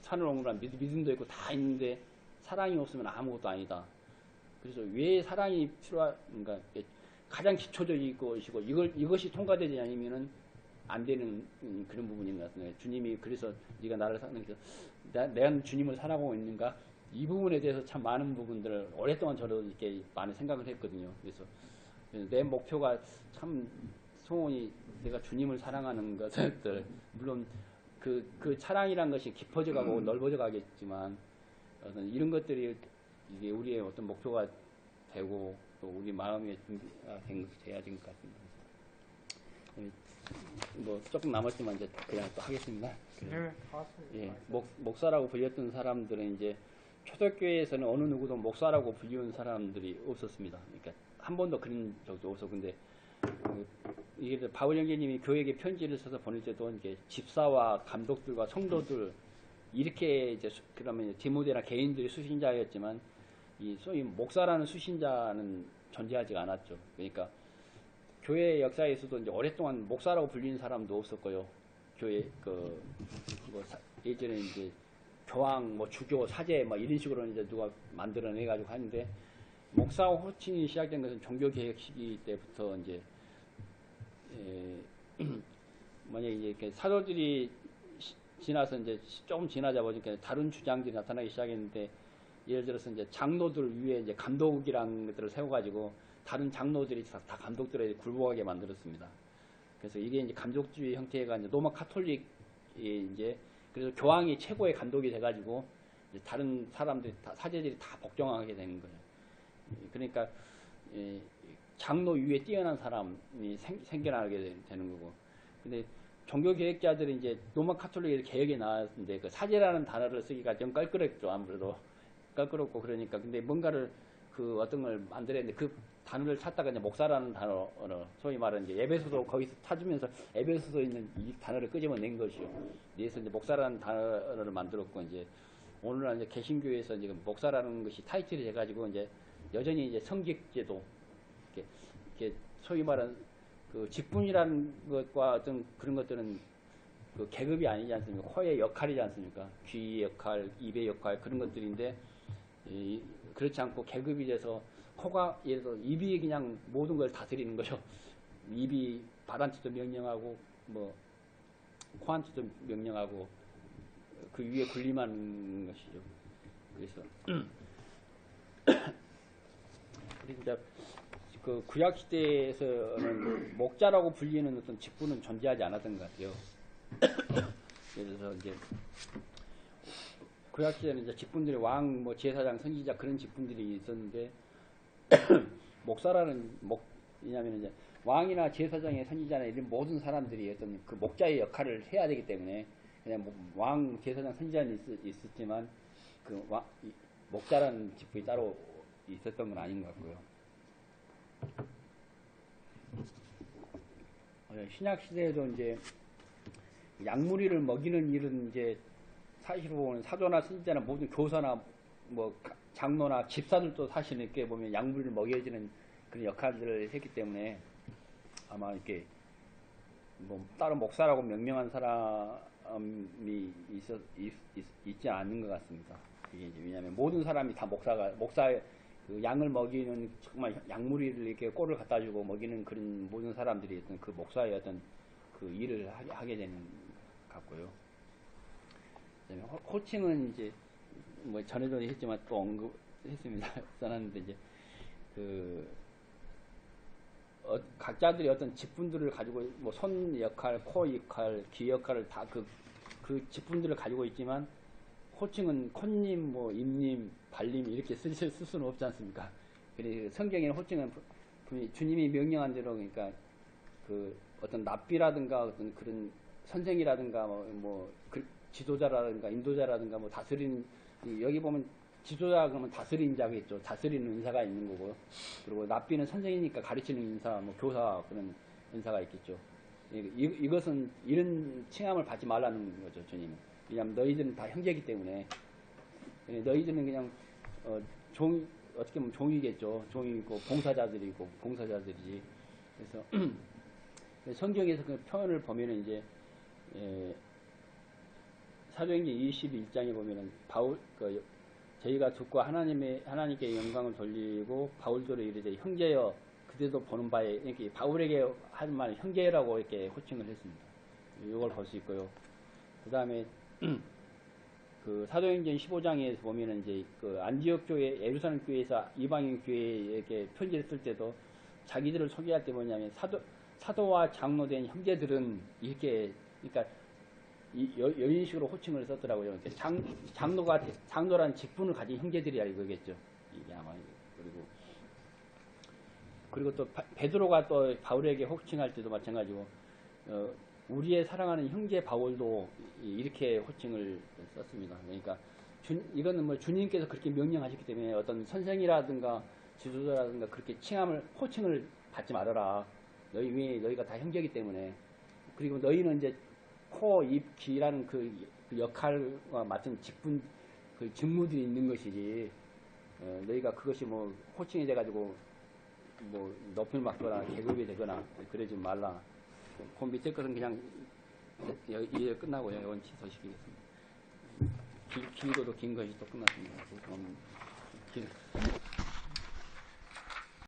산을 옹물한 믿음도 있고 다 있는데, 사랑이 없으면 아무것도 아니다. 그래서 왜 사랑이 필요한가? 가장 기초적인 것이고, 이것이 통과되지 않으면은 안 되는 그런 부분인 것 같습니다. 주님이 그래서 네가 나를 사랑해서 내가 주님을 사랑하고 있는가? 이 부분에 대해서 참 많은 부분들을 오랫동안 저도 이렇게 많이 생각을 했거든요. 그래서 내 목표가 참 소원이, 내가 주님을 사랑하는 것들, 물론 그 사랑이란 것이 깊어져가고 넓어져 가겠지만, 이런 것들이 이게 우리의 어떤 목표가 되고, 또 우리 마음의 준비가 돼야 될 것 같습니다. 뭐 조금 남았지만 이제 그냥 또 하겠습니다. 네, 예, 목사라고 불렸던 사람들은 이제 초대교회에서는 어느 누구도 목사라고 불리는 사람들이 없었습니다. 그러니까 한 번도 그런 적도 없어. 근데 이게 바울 형제님이 교회에게 편지를 써서 보낼 때도 이제 집사와 감독들과 성도들, 이렇게 이제 그러면 디모데나 개인들이 수신자였지만, 이 소위 목사라는 수신자는 존재하지 않았죠. 그러니까 교회 역사에서도 이제 오랫동안 목사라고 불리는 사람도 없었고요. 교회 예전에 이제 교황, 주교, 사제 이런 식으로 이제 누가 만들어내 가지고 하는데, 목사 호칭이 시작된 것은 종교 개혁 시기 때부터 이제 만약에 이제 사도들이 지나서 이제 조금 지나자 보니까 다른 주장들이 나타나기 시작했는데, 예를 들어서 이제 장로들 위에 이제 감독이라는 것들을 세워가지고 다른 장로들이 다 감독들에 굴복하게 만들었습니다. 그래서 이게 이제 감독주의 형태가 이제 로마 카톨릭이 이제, 그래서 교황이 최고의 감독이 돼가지고 이제 다른 사람들이 사제들이 다 복종하게 되는 거예요. 그러니까 장로 위에 뛰어난 사람이 생겨나게 되는 거고. 근데 종교개혁자들이 이제 로마 카톨릭의 개혁에 나왔는데, 그 사제라는 단어를 쓰기가 좀 껄끄럽죠. 아무래도 껄끄럽고 그러니까. 근데 뭔가를 어떤 걸 만들었는데, 그 단어를 찾다가 이제 목사라는 단어를, 소위 말하는 이제 에베소서 거기서 찾으면서 에베소서에 있는 이 단어를 끄집어낸 것이요. 그래서 이제 목사라는 단어를 만들었고, 이제 오늘날 이제 개신교에서 이제 목사라는 것이 타이틀이 돼가지고 이제 여전히 이제 성직제도, 이렇게 소위 말하는 그 직분이라는 것과 어떤 그런 것들은 그 계급이 아니지 않습니까? 코의 역할이지 않습니까? 귀의 역할, 입의 역할, 그런 것들인데, 그렇지 않고 계급이 돼서 코가, 예를 들어 입이 그냥 모든 걸 다스리는 거죠. 입이 발한테도 명령하고 뭐 코한테도 명령하고 그 위에 군림하는 것이죠. 그래서 그리고 이제 그 구약 시대에서는 목자라고 불리는 어떤 직분은 존재하지 않았던 것 같아요. 그래서 이제 구약 시대는 이제 직분들이 왕, 뭐 제사장, 선지자 그런 직분들이 있었는데 목사라는 왜냐하면 이제 왕이나 제사장의 선지자나 이런 모든 사람들이 어떤 그 목자의 역할을 해야 되기 때문에 그냥 왕, 제사장, 선지자는 있었지만 그 목자라는 직분이 따로 있었던 건 아닌 것 같고요. 신약 시대에도 이제 약물이를 먹이는 일은 이제 사실로 보면 사도나 선지자나 모든 교사나 뭐 장로나 집사들도 사실 이렇게 보면 약물을 먹여주는 그런 역할들을 했기 때문에 아마 이렇게 뭐 따로 목사라고 명명한 사람이 있지 않는 것 같습니다. 이게 이제 왜냐하면 모든 사람이 다 목사의 그 양을 먹이는 정말 약물이를 이렇게 꼴을 갖다 주고 먹이는 그런 모든 사람들이 어떤 그 목사의 어떤 그 일을 하게 되는 것 같고요. 호칭은 이제 뭐 전에도 했지만 또 언급했습니다. 써놨는데 이제 그 각자들이 어떤 직분들을 가지고 뭐 손 역할, 코 역할, 귀 역할을 다 그 직분들을 가지고 있지만 호칭은 콧님, 뭐 입님, 발님 이렇게 쓸 수는 없지 않습니까? 그래서 성경에는 호칭은 주님이 명령한 대로 그러니까 그 어떤 납비라든가 어떤 그런 선생이라든가 뭐 지도자라든가 인도자라든가 뭐 다스리는 여기 보면 지도자 그러면 다스리는 자겠죠. 다스리는 은사가 있는 거고요. 그리고 납비는 선생이니까 가르치는 인사, 뭐 교사 그런 은사가 있겠죠. 이것은 이런 칭함을 받지 말라는 거죠, 주님은. 왜냐하면 너희들은 다 형제이기 때문에 너희들은 그냥 어떻게 보면 종이겠죠. 종이고 봉사자들이고 봉사자들이지. 그래서 성경에서 그 표현을 보면은 이제 사도행전 21장에 보면은 바울 저희가 듣고 하나님께 영광을 돌리고 바울도로 이르되 형제여 그대도 보는 바에 이렇게 바울에게 하는 말 형제라고 이렇게 호칭을 했습니다. 이걸 볼 수 있고요. 그 다음에 그 사도행전 15장에 보면은 이제 그 안디옥 교회, 예루살렘 교회에서 이방인 교회에게 편지를 쓸 때도 자기들을 소개할 때 뭐냐면 사도와 장로된 형제들은 이렇게 그러니까 이런 식으로 호칭을 썼더라고요. 장로란 직분을 가진 형제들이야 이거겠죠. 이게 아마 그리고 또 베드로가 또 바울에게 호칭할 때도 마찬가지고 우리의 사랑하는 형제 바울도 이렇게 호칭을 썼습니다. 그러니까 이거는 뭐 주님께서 그렇게 명령하셨기 때문에 어떤 선생이라든가 지도자라든가 그렇게 호칭을 받지 말아라. 너희가 다 형제이기 때문에. 그리고 너희는 이제 코, 입, 귀라는 그 역할과 맡은 직분, 그 직무들이 있는 것이지, 너희가 그것이 뭐 호칭이 돼가지고 뭐 높임을 받거나 계급이 되거나 그러지 말라. 그 밑에 것은 그냥 이제 끝나고요. 이건 취소시키겠습니다. 길고도 긴 것이 또 끝났습니다.